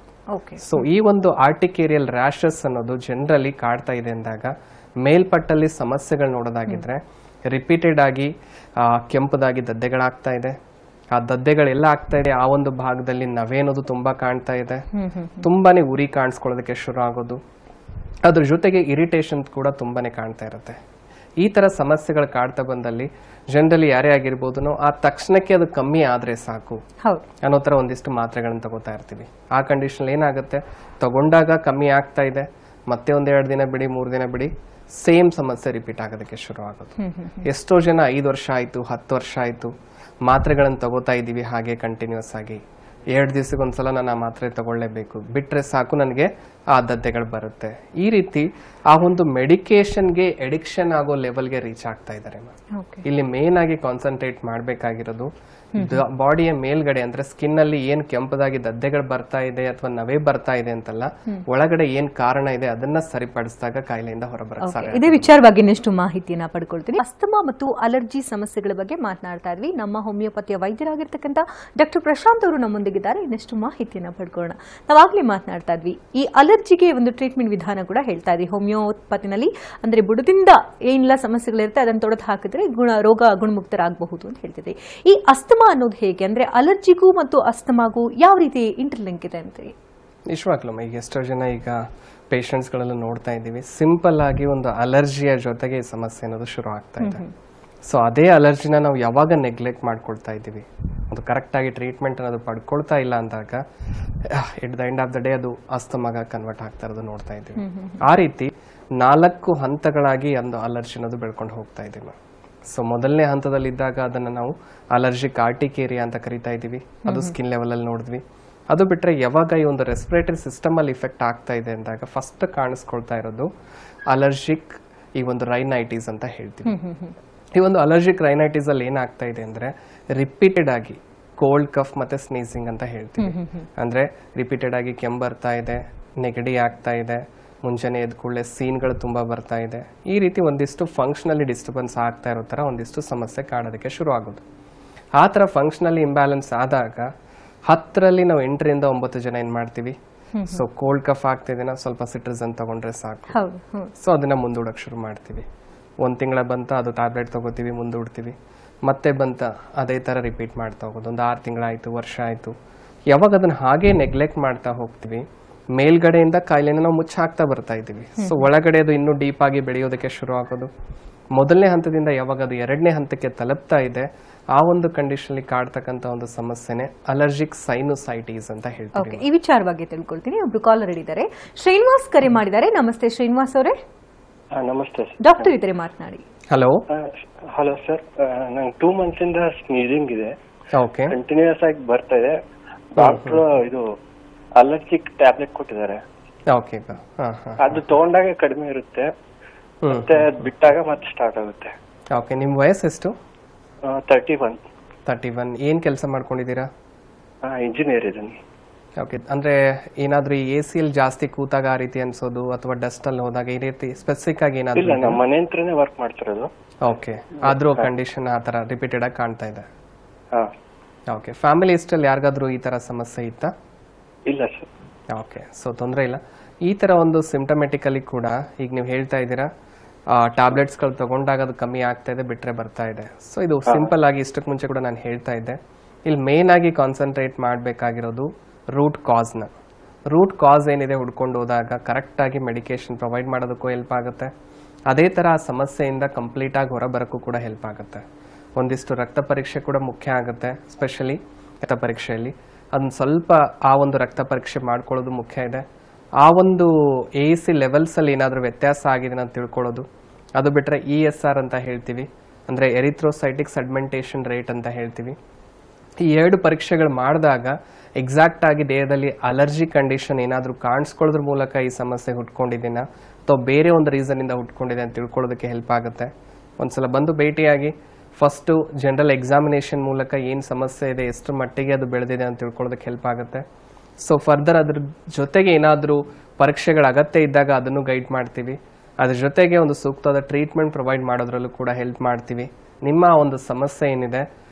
ಸೊ ಈ ಒಂದು ಆರ್ಟಿಕೇರಿಯಲ್ ರ್ಯಾಷಸ್ ಅನ್ನೋದು ಜನರಲಿ ಕಾಡ್ತಾ ಇದೆ ಅಂದಾಗ ಮೇಲ್ಪಟ್ಟಲ್ಲಿ ಸಮಸ್ಯೆಗಳು ನೋಡೋದಾಗಿದ್ರೆ ರಿಪೀಟೆಡ್ ಆಗಿ ಕೆಂಪದಾಗಿ ದದ್ದೆಗಳಾಗ್ತಾ ಇದೆ. ಆ ದದ್ದೆಗಳೆಲ್ಲ ಆಗ್ತಾ ಇದೆ, ಆ ಒಂದು ಭಾಗದಲ್ಲಿ ನವೆ ಅನ್ನೋದು ತುಂಬಾ ಕಾಣ್ತಾ ಇದೆ, ತುಂಬಾನೇ ಉರಿ ಕಾಣಿಸ್ಕೊಳ್ಳೋದಕ್ಕೆ ಶುರು ಆಗೋದು. ಅದ್ರ ಜೊತೆಗೆ ಇರಿಟೇಷನ್ ಕೂಡ ತುಂಬಾನೇ ಕಾಣ್ತಾ ಇರುತ್ತೆ. ಈ ತರ ಸಮಸ್ಯೆಗಳು ಕಾಡ್ತಾ ಬಂದಲ್ಲಿ ಜನರಲಿ ಯಾರೇ ಆಗಿರ್ಬೋದನೋ ಆ ತಕ್ಷಣಕ್ಕೆ ಅದು ಕಮ್ಮಿ ಆದ್ರೆ ಸಾಕು ಅನ್ನೋ ತರ ಒಂದಿಷ್ಟು ಮಾತ್ರೆಗಳನ್ನ ತಗೋತಾ ಇರ್ತೀವಿ. ಆ ಕಂಡೀಷನ್ ಏನಾಗುತ್ತೆ, ತಗೊಂಡಾಗ ಕಮ್ಮಿ ಆಗ್ತಾ ಇದೆ, ಮತ್ತೆ 1-2 ದಿನ ಬಿಡಿ 3 ದಿನ ಬಿಡಿ ಸೇಮ್ ಸಮಸ್ಯೆ ರಿಪೀಟ್ ಆಗೋದಕ್ಕೆ ಶುರು ಆಗೋದು. ಎಷ್ಟೋ ಜನ 5 ವರ್ಷ ಆಯ್ತು 10 ವರ್ಷ ಆಯ್ತು ಮಾತ್ರೆಗಳನ್ನು ತಗೋತಾ ಇದ್ದೀವಿ ಹಾಗೆ ಕಂಟಿನ್ಯೂಸ್ ಆಗಿ, 2 ದಿವಸಕ್ಕೊಂದ್ಸಲ ನಾನು ಆ ಮಾತ್ರೆ ತಗೊಳ್ಳೇಬೇಕು, ಬಿಟ್ರೆ ಸಾಕು ನನಗೆ ಆ ದದ್ದೆಗಳು ಬರುತ್ತೆ. ಈ ರೀತಿ ಆ ಒಂದು ಮೆಡಿಕೇಶನ್ಗೆ ಎಡಿಕ್ಷನ್ ಆಗೋ ಲೆವೆಲ್ಗೆ ರೀಚ್ ಆಗ್ತಾ ಇದ್ದಾರೆ. ಇಲ್ಲಿ ಮೇನ್ ಆಗಿ ಕಾನ್ಸಂಟ್ರೇಟ್ ಮಾಡಬೇಕಾಗಿರೋದು ಬಾಡಿಯ ಮೇಲ್ಗಡೆ ಅಂದ್ರೆ ಸ್ಕಿನ್ ಅಲ್ಲಿ ಏನ್ ಕೆಂಪದಾಗಿ ದದ್ದೆಗಳು ಬರ್ತಾ ಇದೆ ಅಥವಾ ನವೆ ಬರ್ತಾ ಇದೆ ಅಂತಲ್ಲ, ಒಳಗಡೆ ಏನ್ ಕಾರಣ ಇದೆ ಅದನ್ನ ಸರಿಪಡಿಸಿದಾಗ ಕಾಯಿಲೆಯಿಂದ ಹೊರಬರಕ್ಕೆ ಸಾಧ್ಯ. ಇದೇ ವಿಚಾರವಾಗಿ ಇನ್ನಷ್ಟು ಮಾಹಿತಿಯನ್ನ ಪಡ್ಕೊಳ್ತೀನಿ. ಅಸ್ತಮಾ ಮತ್ತು ಅಲರ್ಜಿ ಸಮಸ್ಯೆಗಳ ಬಗ್ಗೆ ಮಾತನಾಡ್ತಾ ಇದ್ವಿ. ನಮ್ಮ ಹೋಮಿಯೋಪತಿಯ ವೈದ್ಯರಾಗಿರ್ತಕ್ಕಂಥ ಡಾಕ್ಟರ್ ಪ್ರಶಾಂತ್ ಅವರು ನಮ್ಮೊಂದಿಗಿದ್ದಾರೆ. ಇನ್ನಷ್ಟು ಮಾಹಿತಿಯನ್ನ ಪಡ್ಕೊಳ್ಳೋಣ. ನಾವಾಗ್ಲೇ ಮಾತನಾಡ್ತಾ ಇದ್ವಿ, ಈ ಅಲರ್ಜಿಗೆ ಒಂದು ಟ್ರೀಟ್ಮೆಂಟ್ ವಿಧಾನ ಕೂಡ ಹೇಳ್ತಾ ಇದ್ವಿ. ಹೋಮಿಯೋಪತಿನಲ್ಲಿ ಅಂದ್ರೆ ಬುಡದಿಂದ ಏನೆಲ್ಲ ಸಮಸ್ಯೆಗಳಿರುತ್ತೆ ಅದನ್ನು ತೊಡೆದು ಹಾಕಿದ್ರೆ ರೋಗ ಗುಣಮುಕ್ತರಾಗಬಹುದು ಅಂತ ಹೇಳ್ತಿದ್ವಿ. ಈ ಅಸ್ತಮಾ ಅನ್ನೋದು ಹೇಗೆ, ಅಂದ್ರೆ ಅಲರ್ಜಿಗೂ ಮತ್ತು ಅಸ್ತಮಾಗೂ ಯಾವ ರೀತಿ ಇಂಟರ್ಲಿಂಕ್ ಇದೆ ಅಂತ? ನಿಜವಾಗ್ಲೂ ಈಗ ಎಷ್ಟೋ ಜನ ಈಗ ಪೇಷಂಟ್ಸ್ ಗಳೆಲ್ಲ ನೋಡ್ತಾ ಇದ್ದೀವಿ, ಸಿಂಪಲ್ ಆಗಿ ಒಂದು ಅಲರ್ಜಿಯ ಜೊತೆಗೆ ಈ ಸಮಸ್ಯೆ ಅನ್ನೋದು ಶುರು ಆಗ್ತಾ ಇದೆ. ಸೊ ಅದೇ ಅಲರ್ಜಿನ ನಾವು ಯಾವಾಗ ನೆಗ್ಲೆಕ್ಟ್ ಮಾಡ್ಕೊಳ್ತಾ ಇದ್ದೀವಿ, ಅದು ಕರೆಕ್ಟ್ ಆಗಿ ಟ್ರೀಟ್ಮೆಂಟ್ ಅನ್ನೋದು ಪಡ್ಕೊಳ್ತಾ ಇಲ್ಲ ಅಂದಾಗ at the end of the day ಅದು ಅಸ್ತಮಾಗ ಕನ್ವರ್ಟ್ ಆಗ್ತಾ ಇರೋದು ನೋಡ್ತಾ ಇದ್ದೀವಿ. ಆ ರೀತಿ 4 ಹಂತಗಳಾಗಿ ಒಂದು ಅಲರ್ಜಿ ಅನ್ನೋದು ಬೆಳ್ಕೊಂಡು ಹೋಗ್ತಾ ಇದ್ದೀವಿ. ಸೊ ಮೊದಲನೇ ಹಂತದಲ್ಲಿದ್ದಾಗ ಅದನ್ನ ನಾವು ಅಲರ್ಜಿಕ್ ಆರ್ಟಿಕೇರಿಯಾ ಅಂತ ಕರಿತಾ ಇದ್ದೀವಿ, ಅದು ಸ್ಕಿನ್ ಲೆವೆಲ್ ಅಲ್ಲಿ ನೋಡಿದ್ವಿ. ಅದು ಬಿಟ್ರೆ ಯಾವಾಗ ಈ ಒಂದು ರೆಸ್ಪಿರೇಟರಿ ಸಿಸ್ಟಮ್ ಅಲ್ಲಿ ಇಫೆಕ್ಟ್ ಆಗ್ತಾ ಇದೆ ಅಂದಾಗ ಫಸ್ಟ್ ಕಾಣಿಸ್ಕೊಳ್ತಾ ಇರೋದು ಅಲರ್ಜಿಕ್ ಈ ಒಂದು ರೈನೈಟಿಸ್ ಅಂತ ಹೇಳ್ತೀವಿ. ಈ ಒಂದು ಅಲರ್ಜಿಕ್ ರೈನೈಟಿಸ್ ಅಲ್ಲಿ ಏನಾಗ್ತಾ ಇದೆ ಅಂದ್ರೆ ರಿಪೀಟೆಡ್ ಆಗಿ ಕೋಲ್ಡ್ ಕಫ್ ಮತ್ತೆ ಸ್ನೀಸಿಂಗ್ ಅಂತ ಹೇಳ್ತೀವಿ. ಅಂದ್ರೆ ರಿಪೀಟೆಡ್ ಆಗಿ ಕೆಮ್ಮು ಬರ್ತಾ ಇದೆ, ನೆಗಡಿ ಆಗ್ತಾ ಇದೆ, ಮುಂಜಾನೆ ಎದ್ದ ಕೂಡಲೇ ಸೀನ್ಗಳು ತುಂಬಾ ಬರ್ತಾ ಇದೆ. ಈ ರೀತಿ ಒಂದಿಷ್ಟು ಫಂಕ್ಷನಲಿ ಡಿಸ್ಟರ್ಬೆನ್ಸ್ ಆಗ್ತಾ ಇರೋ ತರ ಒಂದಿಷ್ಟು ಸಮಸ್ಯೆ ಕಾಣೋದಕ್ಕೆ ಶುರು ಆಗೋದು. ಆ ತರ ಫಂಕ್ಷನಲಿ ಇಂಬ್ಯಾಲೆನ್ಸ್ ಆದಾಗ 10ರಲ್ಲಿ ನಾವು 8ರಿಂದ 9 ಜನ ಏನ್ ಮಾಡ್ತೀವಿ, ಸೊ ಕೋಲ್ಡ್ ಕಫ್ ಆಗ್ತಿದೆನಾ ಸ್ವಲ್ಪ ಸಿಟ್ರಜನ್ ತಗೊಂಡ್ರೆ ಸಾಕು, ಸೊ ಅದನ್ನ ಮುಂದೂಡಕ್ ಶುರು ಮಾಡ್ತೀವಿ. 1 ತಿಂಗಳ ಬಂತ ಅದು ಟ್ಯಾಬ್ಲೆಟ್ ತಗೋತೀವಿ, ಮುಂದೂಡ್ತೀವಿ, ಮತ್ತೆ ಬಂತ ಅದೇ ತರ ರಿಪೀಟ್ ಮಾಡ್ತಾ ಹೋಗೋದು. ಒಂದು 6 ತಿಂಗಳಾಯ್ತು, ವರ್ಷ ಆಯ್ತು. ಯಾವಾಗ ಅದನ್ನ ಹಾಗೆ ನೆಗ್ಲೆಕ್ಟ್ ಮಾಡ್ತಾ ಹೋಗ್ತೀವಿ, ಮೇಲ್ಗಡೆಯಿಂದ ಕಾಯಿಲೆನ ನಾವು ಮುಚ್ಚಾಕ್ತಾ ಬರ್ತಾ ಇದ್ದೀವಿ. ಸೊ ಒಳಗಡೆ ಅದು ಇನ್ನೂ ಡೀಪ್ ಆಗಿ ಬೆಳೆಯೋದಕ್ಕೆ ಶುರು ಆಗೋದು. ಮೊದಲನೇ ಹಂತದಿಂದ ಯಾವಾಗ ಅದು 2ನೇ ಹಂತಕ್ಕೆ ತಲುಪ್ತಾ ಇದೆ, ಆ ಒಂದು ಕಂಡೀಷನ್ ಕಾಡ್ತಕ್ಕಂತ ಒಂದು ಸಮಸ್ಯೆನೆ ಅಲರ್ಜಿಕ್ ಸೈನುಸೈಟಿಸ್ ಅಂತ ಹೇಳ್ತೀವಿ. ಈ ವಿಚಾರವಾಗಿ ತಿಳ್ಕೊಳ್ತೀನಿ. ಒಬ್ರು ಕಾಲರ್ ಇದ್ದಾರೆ, ಶ್ರೀನಿವಾಸ್ ಕರೆ ಮಾಡಿದ್ದಾರೆ. ನಮಸ್ತೆ ಶ್ರೀನಿವಾಸ್ ಅವರೇ. ನಮಸ್ತೆ ಡಾಕ್ಟರ್ ಇದ್ರೆ ಮಾತನಾಡಿ. ಹಲೋ ಹಲೋ ಸರ್, ನಂಗೆ 2 ಮಂತ್ಸ್ ಇಂದ ಸ್ನೀಸಿಂಗ್ ಇದೆ, ಓಕೆ, ಕಂಟಿನ್ಯೂಸ್ ಆಗಿ ಬರ್ತಾ ಇದೆ. ಡಾಕ್ಟರ್ ಇದು ಅಲರ್ಜಿಕ್ ಟ್ಯಾಬ್ಲೆಟ್ ಕೊಟ್ಟಿದ್ದಾರೆ. ಓಕೆ, ಅದು ತಗೊಂಡಾಗ ಕಡಿಮೆ ಇರುತ್ತೆ, ಮತ್ತೆ ಅದ್ ಬಿಟ್ಟಾಗ ಮತ್ತೆ ಸ್ಟಾರ್ಟ್ ಆಗುತ್ತೆ. ಓಕೆ, ನಿಮ್ ವಯಸ್ಸು ಎಷ್ಟು? 31. ಏನ್ ಕೆಲಸ ಮಾಡ್ಕೊಂಡಿದ್ದೀರಾ? ಇಂಜಿನಿಯರ್ ಇದೀನಿ. ಓಕೆ, ಅಂದ್ರೆ ಏನಾದ್ರೂ ಈ AC ಅಲ್ಲಿ ಜಾಸ್ತಿ ಕೂತಾಗ ಆ ರೀತಿ ಅನ್ಸೋದು ಅಥವಾ ಡಸ್ಟ್ ಅಲ್ಲಿ ಹೋದಾಗ ಈ ರೀತಿ ಸ್ಪೆಸಿಫಿಕ್ ಆಗಿ ಏನಾದ್ರು? ಇಲ್ಲ, ನಮ್ಮ ಮನೆ ಹತ್ರನೇ ವರ್ಕ್ ಮಾಡ್ತಿರೋದು. ಓಕೆ, ಆದ್ರೂ ಕಂಡೀಷನ್ ಆ ತರ ರಿಪೀಟೆಡ್ ಆಗಿ ಕಾಣ್ತಾ ಇದೆ. ಓಕೆ, ಫ್ಯಾಮಿಲಿ ಹಿಸ್ಟ್ರಿಯಲ್ಲಿ ಯಾರಿಗಾದ್ರೂ ಈ ತರ ಸಮಸ್ಯೆ ಇತ್ತಾ? ಇಲ್ಲ ಸರ್. ಓಕೆ, ಸೊ ತೊಂದರೆ ಇಲ್ಲ. ಈ ತರ ಒಂದು ಸಿಂಪ್ಟಮೆಟಿಕಲಿ ಕೂಡ ಈಗ ನೀವು ಹೇಳ್ತಾ ಇದ್ದೀರಾ, ಟ್ಯಾಬ್ಲೆಟ್ಸ್ಗಳು ತಗೊಂಡಾಗ ಅದು ಕಮ್ಮಿ ಆಗ್ತಾ ಇದೆ, ಬಿಟ್ರೆ ಬರ್ತಾ ಇದೆ. ಸೊ ಇದು ಸಿಂಪಲ್ ಆಗಿ ಇಷ್ಟಕ್ಕೆ ಮುಂಚೆ ಕೂಡ ನಾನು ಹೇಳ್ತಾ ಇದ್ದೆ, ಇಲ್ಲಿ ಮೇನ್ ಆಗಿ ಕಾನ್ಸಂಟ್ರೇಟ್ ಮಾಡಬೇಕಾಗಿರೋದು ರೂಟ್ ಕಾಸ್ನ. ರೂಟ್ ಕಾಸ್ ಏನಿದೆ ಹುಡ್ಕೊಂಡು ಹೋದಾಗ ಕರೆಕ್ಟ್ ಆಗಿ ಮೆಡಿಕೇಶನ್ ಪ್ರೊವೈಡ್ ಮಾಡೋದಕ್ಕೂ ಹೆಲ್ಪ್ ಆಗುತ್ತೆ. ಅದೇ ತರ ಆ ಸಮಸ್ಯೆಯಿಂದ ಕಂಪ್ಲೀಟ್ ಆಗಿ ಹೊರಬರಕ್ಕೂ ಕೂಡ ಹೆಲ್ಪ್ ಆಗುತ್ತೆ. ಒಂದಿಷ್ಟು ರಕ್ತ ಪರೀಕ್ಷೆ ಕೂಡ ಮುಖ್ಯ ಆಗುತ್ತೆ, ಸ್ಪೆಷಲಿ ರಕ್ತ ಪರೀಕ್ಷೆಯಲ್ಲಿ ಅದನ್ನ ಸ್ವಲ್ಪ ಆ ಒಂದು ರಕ್ತ ಪರೀಕ್ಷೆ ಮಾಡ್ಕೊಳ್ಳೋದು ಮುಖ್ಯ ಇದೆ. ಆ ಒಂದು AC ಲೆವೆಲ್ಸ್ ಅಲ್ಲಿ ಏನಾದರೂ ವ್ಯತ್ಯಾಸ ಆಗಿದೆ ಅಂತ ತಿಳ್ಕೊಳ್ಳೋದು. ಅದು ಬಿಟ್ರೆ ESR ಅಂತ ಹೇಳ್ತೀವಿ, ಅಂದ್ರೆ ಎರಿಥ್ರೋಸೈಟಿಕ್ ಸೆಗ್ಮೆಂಟೇಷನ್ ರೇಟ್ ಅಂತ ಹೇಳ್ತೀವಿ. ಈ 2 ಪರೀಕ್ಷೆಗಳು ಮಾಡಿದಾಗ ಎಕ್ಸಾಕ್ಟ್ ಆಗಿ ದೇಹದಲ್ಲಿ ಅಲರ್ಜಿ ಕಂಡೀಷನ್ ಏನಾದರೂ ಕಾಣಿಸ್ಕೊಳ್ಳೋದ್ರ ಮೂಲಕ ಈ ಸಮಸ್ಯೆ ಹುಟ್ಕೊಂಡಿದ್ದೀನ ಅಥವಾ ಬೇರೆ ಒಂದು ರೀಸನ್ ಇಂದ ಹುಟ್ಕೊಂಡಿದೆ ಅಂತ ತಿಳ್ಕೊಳ್ಳೋದಕ್ಕೆ ಹೆಲ್ಪ್ ಆಗುತ್ತೆ. ಒಂದ್ಸಲ ಬಂದು ಭೇಟಿಯಾಗಿ ಫಸ್ಟ್ ಜನರಲ್ ಎಕ್ಸಾಮಿನೇಷನ್ ಮೂಲಕ ಏನು ಸಮಸ್ಯೆ ಇದೆ, ಎಷ್ಟು ಮಟ್ಟಿಗೆ ಅದು ಬೆಳೆದಿದೆ ಅಂತ ತಿಳ್ಕೊಳ್ಳೋದಕ್ಕೆ ಹೆಲ್ಪ್ ಆಗುತ್ತೆ. ಸೊ ಫರ್ದರ್ ಅದ್ರ ಜೊತೆಗೆ ಏನಾದರೂ ಪರೀಕ್ಷೆಗಳ ಅಗತ್ಯ ಇದ್ದಾಗ ಅದನ್ನು ಗೈಡ್ ಮಾಡ್ತೀವಿ. ಅದ್ರ ಜೊತೆಗೆ ಒಂದು ಸೂಕ್ತವಾದ ಟ್ರೀಟ್ಮೆಂಟ್ ಪ್ರೊವೈಡ್ ಮಾಡೋದ್ರಲ್ಲೂ ಕೂಡ ಹೆಲ್ಪ್ ಮಾಡ್ತೀವಿ. ನಿಮ್ಮ ಒಂದು ಸಮಸ್ಯೆ ಏನಿದೆ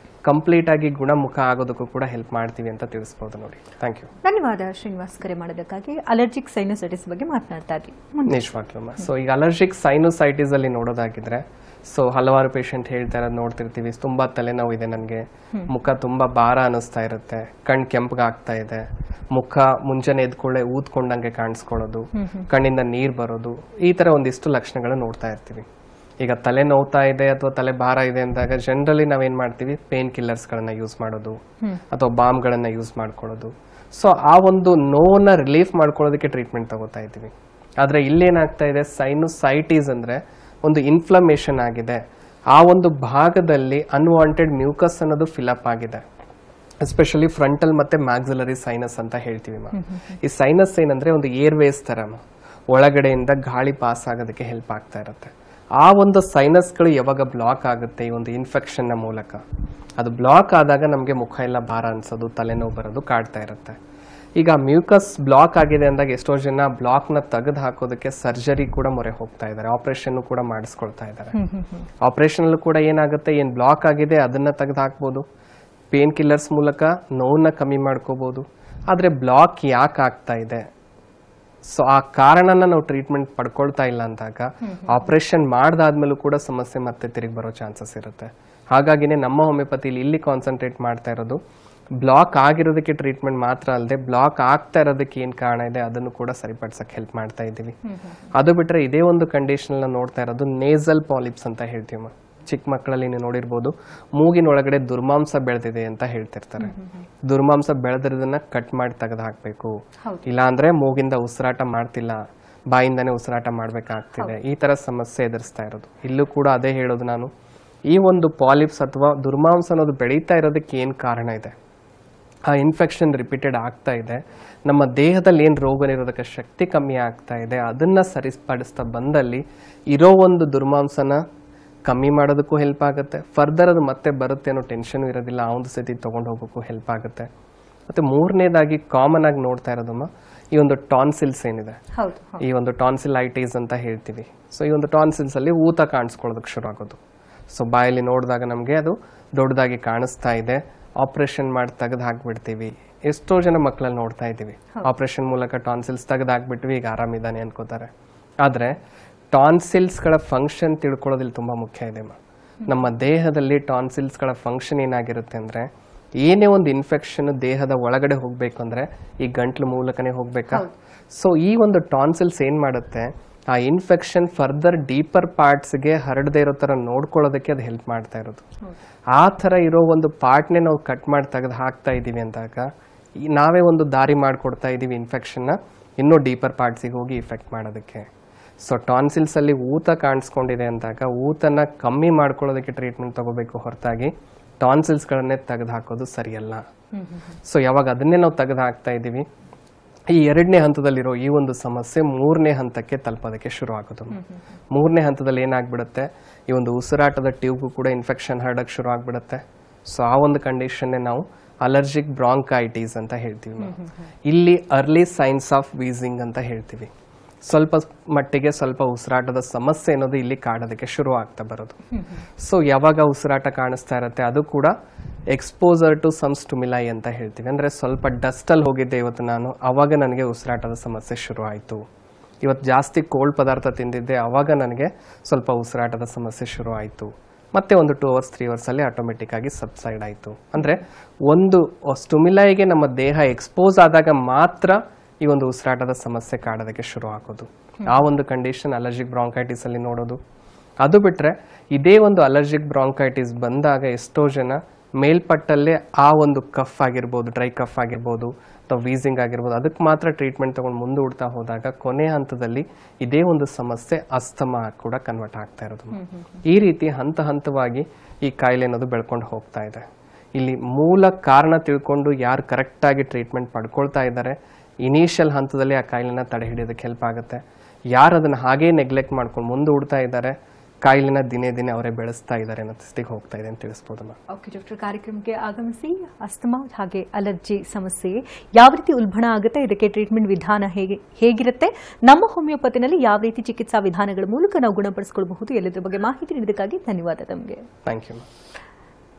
ಕಂಪ್ಲೀಟ್ ಆಗಿ ಗುಣಮುಖ ಆಗೋದಕ್ಕೂ ಕೂಡ ಹೆಲ್ಪ್ ಮಾಡ್ತೀವಿ ಅಂತ ತಿಳಿಸ್ಬೋದು ನೋಡಿ. Thank you. ಧನ್ಯವಾದ ಶ್ರೀನಿವಾಸ್ ಕರೆ ಮಾಡೋದಕ್ಕಾಗಿ. ಅಲರ್ಜಿಕ್ ಸೈನೋಸೈಟಿಸ್ ಬಗ್ಗೆ ಮಾತನಾಡ್ತಾ ಇದ್ವಿ. ನಿಜವಾಗ್ಲೂ ಸೊ ಈಗ ಅಲರ್ಜಿಕ್ ಸೈನೋಸೈಟಿಸ್ ಅಲ್ಲಿ ನೋಡೋದಾಗಿದ್ರೆ ಸೊ ಹಲವಾರು ಪೇಷಂಟ್ ಹೇಳ್ತಾ ಇರೋದು ನೋಡ್ತಿರ್ತೀವಿ, ತುಂಬಾ ತಲೆನೋವು ಇದೆ ನನಗೆ, ಮುಖ ತುಂಬಾ ಭಾರ ಅನಿಸ್ತಾ ಇರುತ್ತೆ, ಕಣ್ ಕೆಂಪಗಾಗ್ತಾ ಇದೆ, ಮುಖ ಮುಂಜಾನೆ ಎದ್ಕೊಳ್ಳೆ ಊದ್ಕೊಂಡಂಗೆ ಕಾಣಿಸ್ಕೊಳ್ಳೋದು, ಕಣ್ಣಿಂದ ನೀರ್ ಬರೋದು, ಈ ತರ ಒಂದಿಷ್ಟು ಲಕ್ಷಣಗಳು ನೋಡ್ತಾ ಇರ್ತೀವಿ. ಈಗ ತಲೆ ನೋವ್ತಾ ಇದೆ ಅಥವಾ ತಲೆ ಭಾರ ಇದೆ ಅಂದಾಗ ಜನರಲಿ ನಾವೇನ್ ಮಾಡ್ತೀವಿ, ಪೇನ್ ಕಿಲ್ಲರ್ಸ್ ಗಳನ್ನ ಯೂಸ್ ಮಾಡೋದು ಅಥವಾ ಬಾಂಬ್ ಗಳನ್ನ ಯೂಸ್ ಮಾಡ್ಕೊಳ್ಳೋದು. ಸೊ ಆ ಒಂದು ನೋವನ್ನ ರಿಲೀಫ್ ಮಾಡ್ಕೊಳ್ಳೋದಕ್ಕೆ ಟ್ರೀಟ್ಮೆಂಟ್ ತಗೋತಾ ಇದ್ದೀವಿ. ಆದ್ರೆ ಇಲ್ಲೇನಾಗ್ತಾ ಇದೆ, ಸೈನೋಸೈಟಿಸ್ ಅಂದ್ರೆ ಒಂದು ಇನ್ಫ್ಲಮೇಷನ್ ಆಗಿದೆ, ಆ ಒಂದು ಭಾಗದಲ್ಲಿ ಅನ್ವಾಂಟೆಡ್ ಮ್ಯೂಕಸ್ ಅನ್ನೋದು ಫಿಲಪ್ ಆಗಿದೆ. ಎಸ್ಪೆಷಲಿ ಫ್ರಂಟಲ್ ಮತ್ತೆ ಮ್ಯಾಕ್ಸಿಲರಿ ಸೈನಸ್ ಅಂತ ಹೇಳ್ತೀವಿ. ಈ ಸೈನಸ್ ಏನಂದ್ರೆ ಒಂದು ಏರ್ವೇಸ್ ತರ ಒಳಗಡೆಯಿಂದ ಗಾಳಿ ಪಾಸ್ ಆಗೋದಕ್ಕೆ ಹೆಲ್ಪ್ ಆಗ್ತಾ ಇರುತ್ತೆ. ಆ ಒಂದು ಸೈನಸ್ಗಳು ಯಾವಾಗ ಬ್ಲಾಕ್ ಆಗುತ್ತೆ ಈ ಒಂದು ಇನ್ಫೆಕ್ಷನ್ ನ ಮೂಲಕ, ಅದು ಬ್ಲಾಕ್ ಆದಾಗ ನಮಗೆ ಮುಖ ಎಲ್ಲ ಭಾರ ಅನ್ಸೋದು, ತಲೆನೋವು ಬರೋದು ಕಾಡ್ತಾ ಇರುತ್ತೆ. ಈಗ ಮ್ಯೂಕಸ್ ಬ್ಲಾಕ್ ಆಗಿದೆ ಅಂದಾಗ ಎಷ್ಟೋ ಜನ ಬ್ಲಾಕ್ ನ ತೆಗೆದು ಹಾಕೋದಕ್ಕೆ ಸರ್ಜರಿ ಕೂಡ ಮೊರೆ ಹೋಗ್ತಾ ಇದ್ದಾರೆ, ಆಪರೇಷನ್ ಕೂಡ ಮಾಡಿಸ್ಕೊಳ್ತಾ ಇದ್ದಾರೆ. ಆಪರೇಷನ್ ಕೂಡ ಏನಾಗುತ್ತೆ, ಏನ್ ಬ್ಲಾಕ್ ಆಗಿದೆ ಅದನ್ನ ತೆಗೆದು ಹಾಕ್ಬೋದು, ಪೇನ್ ಕಿಲ್ಲರ್ಸ್ ಮೂಲಕ ನೋವನ್ನ ಕಮ್ಮಿ ಮಾಡ್ಕೋಬಹುದು. ಆದ್ರೆ ಬ್ಲಾಕ್ ಯಾಕೆ ಆಗ್ತಾ ಇದೆ, ಸೊ ಆ ಕಾರಣನ ನಾವು ಟ್ರೀಟ್ಮೆಂಟ್ ಪಡ್ಕೊಳ್ತಾ ಇಲ್ಲ ಅಂದಾಗ ಆಪರೇಷನ್ ಮಾಡ್ದಾದ್ಮೇಲೂ ಕೂಡ ಸಮಸ್ಯೆ ಮತ್ತೆ ತಿರುಗಿ ಬರೋ ಚಾನ್ಸಸ್ ಇರುತ್ತೆ. ಹಾಗಾಗಿನೇ ನಮ್ಮ ಹೋಮಿಯೋಪತಿಲಿ ಇಲ್ಲಿ ಕಾನ್ಸಂಟ್ರೇಟ್ ಮಾಡ್ತಾ ಇರೋದು ಬ್ಲಾಕ್ ಆಗಿರೋದಕ್ಕೆ ಟ್ರೀಟ್ಮೆಂಟ್ ಮಾತ್ರ ಅಲ್ಲದೆ ಬ್ಲಾಕ್ ಆಗ್ತಾ ಇರೋದಕ್ಕೆ ಏನ್ ಕಾರಣ ಇದೆ ಅದನ್ನು ಕೂಡ ಸರಿಪಡಿಸಕ್ಕೆ ಹೆಲ್ಪ್ ಮಾಡ್ತಾ ಇದ್ದೀವಿ. ಅದು ಬಿಟ್ರೆ ಇದೇ ಒಂದು ಕಂಡೀಷನ್ ನೋಡ್ತಾ ಇರೋದು ನೇಸಲ್ ಪಾಲಿಪ್ಸ್ ಅಂತ ಹೇಳ್ತೀವಿ. ಚಿಕ್ಕ ಮಕ್ಕಳಲ್ಲಿ ನೀವು ನೋಡಿರ್ಬೋದು, ಮೂಗಿನ ಒಳಗಡೆ ದುರ್ಮಾಂಸ ಬೆಳೆದಿದೆ ಅಂತ ಹೇಳ್ತಿರ್ತಾರೆ. ದುರ್ಮಾಂಸ ಬೆಳೆದಿರೋದನ್ನ ಕಟ್ ಮಾಡಿ ತೆಗೆದು ಹಾಕ್ಬೇಕು, ಇಲ್ಲ ಅಂದ್ರೆ ಮೂಗಿಂದ ಉಸಿರಾಟ ಮಾಡ್ತಿಲ್ಲ, ಬಾಯಿಂದಾನೇ ಉಸಿರಾಟ ಮಾಡ್ಬೇಕಾಗ್ತಿದೆ, ಈ ತರ ಸಮಸ್ಯೆ ಎದುರಿಸ್ತಾ ಇರೋದು. ಇಲ್ಲೂ ಕೂಡ ಅದೇ ಹೇಳೋದು ನಾನು, ಈ ಒಂದು ಪಾಲಿಪ್ಸ್ ಅಥವಾ ದುರ್ಮಾಂಸ ಅನ್ನೋದು ಬೆಳೀತಾ ಇರೋದಕ್ಕೆ ಏನ್ ಕಾರಣ ಇದೆ, ಆ ಇನ್ಫೆಕ್ಷನ್ ರಿಪೀಟೆಡ್ ಆಗ್ತಾ ಇದೆ, ನಮ್ಮ ದೇಹದಲ್ಲಿ ಏನ್ ರೋಗ ನಿರೋಧಕ ಶಕ್ತಿ ಕಮ್ಮಿ ಆಗ್ತಾ ಇದೆ, ಅದನ್ನ ಸರಿಪಡಿಸ್ತಾ ಬಂದಲ್ಲಿ ಇರೋ ಒಂದು ದುರ್ಮಾಂಸನ ಕಮ್ಮಿ ಮಾಡೋದಕ್ಕೂ ಹೆಲ್ಪ್ ಆಗುತ್ತೆ. ಫರ್ದರ್ ಅದು ಮತ್ತೆ ಬರುತ್ತೆ ಅನ್ನೋ ಟೆನ್ಷನ್ ಇರೋದಿಲ್ಲ, ಆ ಒಂದು ಸ್ಥಿತಿ ತಗೊಂಡು ಹೋಗೋಕ್ಕೂ ಹೆಲ್ಪ್ ಆಗುತ್ತೆ. ಮತ್ತೆ ಮೂರನೇದಾಗಿ ಕಾಮನ್ ಆಗಿ ನೋಡ್ತಾ ಇರೋದಮ್ಮ ಈ ಒಂದು ಟಾನ್ಸಿಲ್ಸ್ ಏನಿದೆ, ಈ ಒಂದು ಟಾನ್ಸಿಲೈಟಿಸ್ ಅಂತ ಹೇಳ್ತೀವಿ. ಸೊ ಈ ಒಂದು ಟಾನ್ಸಿಲ್ಸ್ ಅಲ್ಲಿ ಊತ ಕಾಣಿಸ್ಕೊಳ್ಳೋದಕ್ಕೆ ಶುರು ಆಗೋದು. ಸೊ ಬಾಯಲ್ಲಿ ನೋಡಿದಾಗ ನಮಗೆ ಅದು ದೊಡ್ಡದಾಗಿ ಕಾಣಿಸ್ತಾ ಇದೆ, ಆಪರೇಷನ್ ಮಾಡಿ ತೆಗೆದು ಹಾಕ್ಬಿಡ್ತೀವಿ. ಎಷ್ಟೋ ಜನ ಮಕ್ಕಳಲ್ಲಿ ನೋಡ್ತಾ ಇದ್ದೀವಿ, ಆಪರೇಷನ್ ಮೂಲಕ ಟಾನ್ಸಿಲ್ಸ್ ತೆಗೆದು ಹಾಕ್ಬಿಟ್ವಿ, ಈಗ ಆರಾಮಿದ್ದಾನೆ ಅನ್ಕೋತಾರೆ. ಆದ್ರೆ ಟಾನ್ಸಿಲ್ಸ್ ಗಳ ಫಂಕ್ಷನ್ ತಿಳ್ಕೊಳ್ಳೋದಿಲ್ಲ ತುಂಬಾ ಮುಖ್ಯ ಇದೆ. ನಮ್ಮ ದೇಹದಲ್ಲಿ ಟಾನ್ಸಿಲ್ಸ್ ಗಳ ಫಂಕ್ಷನ್ ಏನಾಗಿರುತ್ತೆ ಅಂದ್ರೆ, ಏನೇ ಒಂದು ಇನ್ಫೆಕ್ಷನ್ ದೇಹದ ಒಳಗಡೆ ಹೋಗ್ಬೇಕು ಅಂದ್ರೆ ಈ ಗಂಟ್ಲು ಮೂಲಕನೇ ಹೋಗ್ಬೇಕಾ. ಸೊ ಈ ಒಂದು ಟಾನ್ಸಿಲ್ಸ್ ಏನ್ ಮಾಡುತ್ತೆ, ಆ ಇನ್ಫೆಕ್ಷನ್ ಫರ್ದರ್ ಡೀಪರ್ ಪಾರ್ಟ್ಸ್ಗೆ ಹರಡದೇ ಇರೋ ತರ ನೋಡ್ಕೊಳ್ಳೋದಕ್ಕೆ ಅದು ಹೆಲ್ಪ್ ಮಾಡ್ತಾ ಇರೋದು. ಆ ತರ ಇರೋ ಒಂದು ಪಾರ್ಟ್ನೇ ನಾವು ಕಟ್ ಮಾಡಿ ತೆಗೆದು ಹಾಕ್ತಾ ಇದೀವಿ ಅಂದಾಗ ನಾವೇ ಒಂದು ದಾರಿ ಮಾಡಿಕೊಡ್ತಾ ಇದೀವಿ ಇನ್ಫೆಕ್ಷನ್ನ ಇನ್ನೂ ಡೀಪರ್ ಪಾರ್ಟ್ಸಿಗೆ ಹೋಗಿ ಇಫೆಕ್ಟ್ ಮಾಡೋದಕ್ಕೆ. ಸೊ ಟಾನ್ಸಿಲ್ಸ್ ಅಲ್ಲಿ ಊತ ಕಾಣಿಸ್ಕೊಂಡಿದೆ ಅಂದಾಗ ಊತನ ಕಮ್ಮಿ ಮಾಡ್ಕೊಳ್ಳೋದಕ್ಕೆ ಟ್ರೀಟ್ಮೆಂಟ್ ತಗೋಬೇಕು ಹೊರತಾಗಿ ಟಾನ್ಸಿಲ್ಸ್ ಗಳನ್ನೇ ತೆಗೆದು ಹಾಕೋದು ಸರಿಯಲ್ಲ. ಸೊ ಯಾವಾಗ ಅದನ್ನೇ ನಾವು ತೆಗೆದು ಹಾಕ್ತಾ ಇದೀವಿ, ಈ ಎರಡನೇ ಹಂತದಲ್ಲಿರೋ ಈ ಒಂದು ಸಮಸ್ಯೆ ಮೂರನೇ ಹಂತಕ್ಕೆ ತಲುಪೋದಕ್ಕೆ ಶುರು ಆಗೋದು. ಮೂರನೇ ಹಂತದಲ್ಲಿ ಏನಾಗ್ಬಿಡುತ್ತೆ, ಈ ಒಂದು ಉಸಿರಾಟದ ಟ್ಯೂಬ್ಗೂ ಕೂಡ ಇನ್ಫೆಕ್ಷನ್ ಹರಡಕ್ಕೆ ಶುರು ಆಗ್ಬಿಡುತ್ತೆ. ಸೊ ಆ ಒಂದು ಕಂಡೀಷನ್ನೇ ನಾವು ಅಲರ್ಜಿಕ್ ಬ್ರಾಂಕೈಟಿಸ್ ಅಂತ ಹೇಳ್ತೀವಿ. ಇಲ್ಲಿ ಅರ್ಲಿ ಸೈನ್ಸ್ ಆಫ್ ವೀಸಿಂಗ್ ಅಂತ ಹೇಳ್ತೀವಿ. ಸ್ವಲ್ಪ ಮಟ್ಟಿಗೆ ಸ್ವಲ್ಪ ಉಸಿರಾಟದ ಸಮಸ್ಯೆ ಅನ್ನೋದು ಇಲ್ಲಿ ಕಾಡೋದಕ್ಕೆ ಶುರು ಆಗ್ತಾ ಬರೋದು. ಸೊ ಯಾವಾಗ ಉಸಿರಾಟ ಕಾಣಿಸ್ತಾ ಇರುತ್ತೆ ಅದು ಕೂಡ ಎಕ್ಸ್ಪೋಸರ್ ಟು ಸಮ್ ಸ್ಟಿಮ್ಯುಲೈ ಅಂತ ಹೇಳ್ತೀವಿ. ಅಂದ್ರೆ ಸ್ವಲ್ಪ ಡಸ್ಟ್ ಅಲ್ಲಿ ಹೋಗಿದ್ದೆ ಇವತ್ತು ನಾನು, ಅವಾಗ ನನಗೆ ಉಸಿರಾಟದ ಸಮಸ್ಯೆ ಶುರು ಆಯ್ತು. ಇವತ್ತು ಜಾಸ್ತಿ ಕೋಲ್ಡ್ ಪದಾರ್ಥ ತಿಂದಿದ್ದೆ, ಅವಾಗ ನನಗೆ ಸ್ವಲ್ಪ ಉಸಿರಾಟದ ಸಮಸ್ಯೆ ಶುರು ಆಯ್ತು. ಮತ್ತೆ ಒಂದು 2 hours 3 hours ಅಲ್ಲಿ ಆಟೋಮೆಟಿಕ್ ಆಗಿ ಸಬ್ಸೈಡ್ ಆಯ್ತು. ಅಂದ್ರೆ ಒಂದು ಸ್ಟಿಮ್ಯುಲೈಗೆ ನಮ್ಮ ದೇಹ ಎಕ್ಸ್ಪೋಸ್ ಆದಾಗ ಮಾತ್ರ ಈ ಒಂದು ಉಸಿರಾಟದ ಸಮಸ್ಯೆ ಕಾಡೋದಕ್ಕೆ ಶುರು ಆಗೋದು. ಆ ಒಂದು ಕಂಡೀಷನ್ ಅಲರ್ಜಿಕ್ ಬ್ರಾಂಕೈಟಿಸ್ ಅಲ್ಲಿ ನೋಡೋದು. ಅದು ಬಿಟ್ರೆ ಇದೇ ಒಂದು ಅಲರ್ಜಿಕ್ ಬ್ರಾಂಕೈಟಿಸ್ ಬಂದಾಗ ಎಷ್ಟೋ ಜನ ಮೇಲ್ಪಟ್ಟಲ್ಲೇ ಆ ಒಂದು ಕಫ್ ಆಗಿರ್ಬೋದು, ಡ್ರೈ ಕಫ್ ಆಗಿರ್ಬೋದು ಅಥವಾ ವೀಸಿಂಗ್ ಆಗಿರ್ಬೋದು, ಅದಕ್ಕೆ ಮಾತ್ರ ಟ್ರೀಟ್ಮೆಂಟ್ ತಗೊಂಡು ಮುಂದೂಡ್ತಾ ಹೋದಾಗ ಕೊನೆ ಹಂತದಲ್ಲಿ ಇದೇ ಒಂದು ಸಮಸ್ಯೆ ಅಸ್ತಮಾ ಕೂಡ ಕನ್ವರ್ಟ್ ಆಗ್ತಾ ಇರೋದು. ಈ ರೀತಿ ಹಂತ ಹಂತವಾಗಿ ಈ ಕಾಯಿಲೆ ಅನ್ನೋದು ಬೆಳ್ಕೊಂಡು ಹೋಗ್ತಾ ಇದೆ. ಇಲ್ಲಿ ಮೂಲ ಕಾರಣ ತಿಳ್ಕೊಂಡು ಯಾರು ಕರೆಕ್ಟ್ ಆಗಿ ಟ್ರೀಟ್ಮೆಂಟ್ ಪಡ್ಕೊಳ್ತಾ ಇದ್ದಾರೆ, ಇನಿಷಿಯಲ್ ಹಂತದಲ್ಲಿ ಆ ಕಾಯಿಲೆನ ತಡೆ ಹಿಡಿಯೋದಕ್ಕೆ ಹೆಲ್ಪ್ ಆಗುತ್ತೆ. ಯಾರು ಅದನ್ನ ಹಾಗೇ ನೆಗ್ಲೆಕ್ಟ್ ಮಾಡ್ಕೊಂಡು ಮುಂದೂಡ್ತಾ ಇದ್ದಾರೆ, ಕಾಯಿಲೆನ ದಿನೇ ದಿನೇ ಅವರೇ ಬೆಳೆಸ್ತಾ ಇದ್ದಾರೆ ಅನ್ನೋ ಸ್ಥಿತಿಗೆ ಹೋಗ್ತಾ ಇದೆ ಅಂತ ತಿಳಿಸ್ಬೋದಮ್ಮ. ಓಕೆ ಡಾಕ್ಟರ್, ಕಾರ್ಯಕ್ರಮಕ್ಕೆ ಆಗಮಿಸಿ ಅಸ್ತಮಾ ಹಾಗೆ ಅಲರ್ಜಿ ಸಮಸ್ಯೆ ಯಾವ ರೀತಿ ಉಲ್ಬಣ ಆಗುತ್ತೆ, ಇದಕ್ಕೆ ಟ್ರೀಟ್ಮೆಂಟ್ ವಿಧಾನ ಹೇಗಿರುತ್ತೆ, ನಮ್ಮ ಹೋಮಿಯೋಪತಿನಲ್ಲಿ ಯಾವ ರೀತಿ ಚಿಕಿತ್ಸಾ ವಿಧಾನಗಳ ಮೂಲಕ ನಾವು ಗುಣಪಡಿಸಿಕೊಳ್ಳಬಹುದು, ಎಲ್ಲದರ ಬಗ್ಗೆ ಮಾಹಿತಿ ನೀಡಿದ್ದಕ್ಕಾಗಿ ಧನ್ಯವಾದ ತಮಗೆ. Thank you.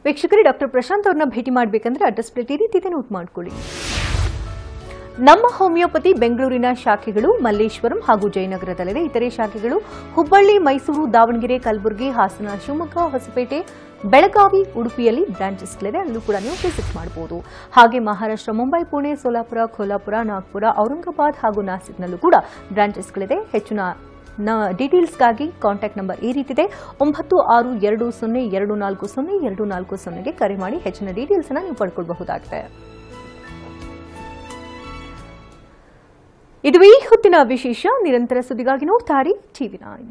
ವೀಕ್ಷಕರೇ, ಡಾಕ್ಟರ್ ಪ್ರಶಾಂತ್ ಅವ್ರನ್ನ ಭೇಟಿ ಮಾಡಬೇಕಂದ್ರೆ ಅಡ್ರೆಸ್ ಪ್ಲೇಟ್ ಈ ರೀತಿ ಇದೆ, ನೋಟ್ ಮಾಡ್ಕೊಳ್ಳಿ. ನಮ್ಮ ಹೋಮಿಯೋಪತಿ ಬೆಂಗಳೂರಿನ ಶಾಖೆಗಳು ಮಲ್ಲೇಶ್ವರಂ ಹಾಗೂ ಜಯನಗರದಲ್ಲಿದೆ. ಇತರೆ ಶಾಖೆಗಳು ಹುಬ್ಬಳ್ಳಿ, ಮೈಸೂರು, ದಾವಣಗೆರೆ, ಕಲಬುರಗಿ, ಹಾಸನ, ಶಿವಮೊಗ್ಗ, ಹೊಸಪೇಟೆ, ಬೆಳಗಾವಿ, ಉಡುಪಿಯಲ್ಲಿ ಬ್ರಾಂಚಸ್ಗಳಿದೆ. ಅಲ್ಲೂ ಕೂಡ ನೀವು ವಿಸಿಟ್ ಮಾಡಬಹುದು. ಹಾಗೆ ಮಹಾರಾಷ್ಟ್ರ, ಮುಂಬೈ, ಪುಣೆ, ಸೋಲಾಪುರ, ಕೋಲ್ಹಾಪುರ, ನಾಗ್ಪುರ, ಔರಂಗಾಬಾದ್ ಹಾಗೂ ನಾಸಿಕ್ನಲ್ಲೂ ಕೂಡ ಬ್ರಾಂಚಸ್ಗಳಿದೆ. ಹೆಚ್ಚಿನ ಡೀಟೇಲ್ಸ್ಗಾಗಿ ಕಾಂಟ್ಯಾಕ್ಟ್ ನಂಬರ್ ಈ ರೀತಿದೆ 9620240240ಗೆ ಕರೆ ಮಾಡಿ ಹೆಚ್ಚಿನ ಡೀಟೇಲ್ಸ್ ಅನ್ನು ನೀವು ಪಡ್ಕೊಳ್ಬಹುದಾಗಿದೆ. ಇದು ಈ ಹೊತ್ತಿನ ವಿಶೇಷ. ನಿರಂತರ ಸುದ್ದಿಗಾಗಿ ನೋಡ್ತಾ ಇರಿ TV9.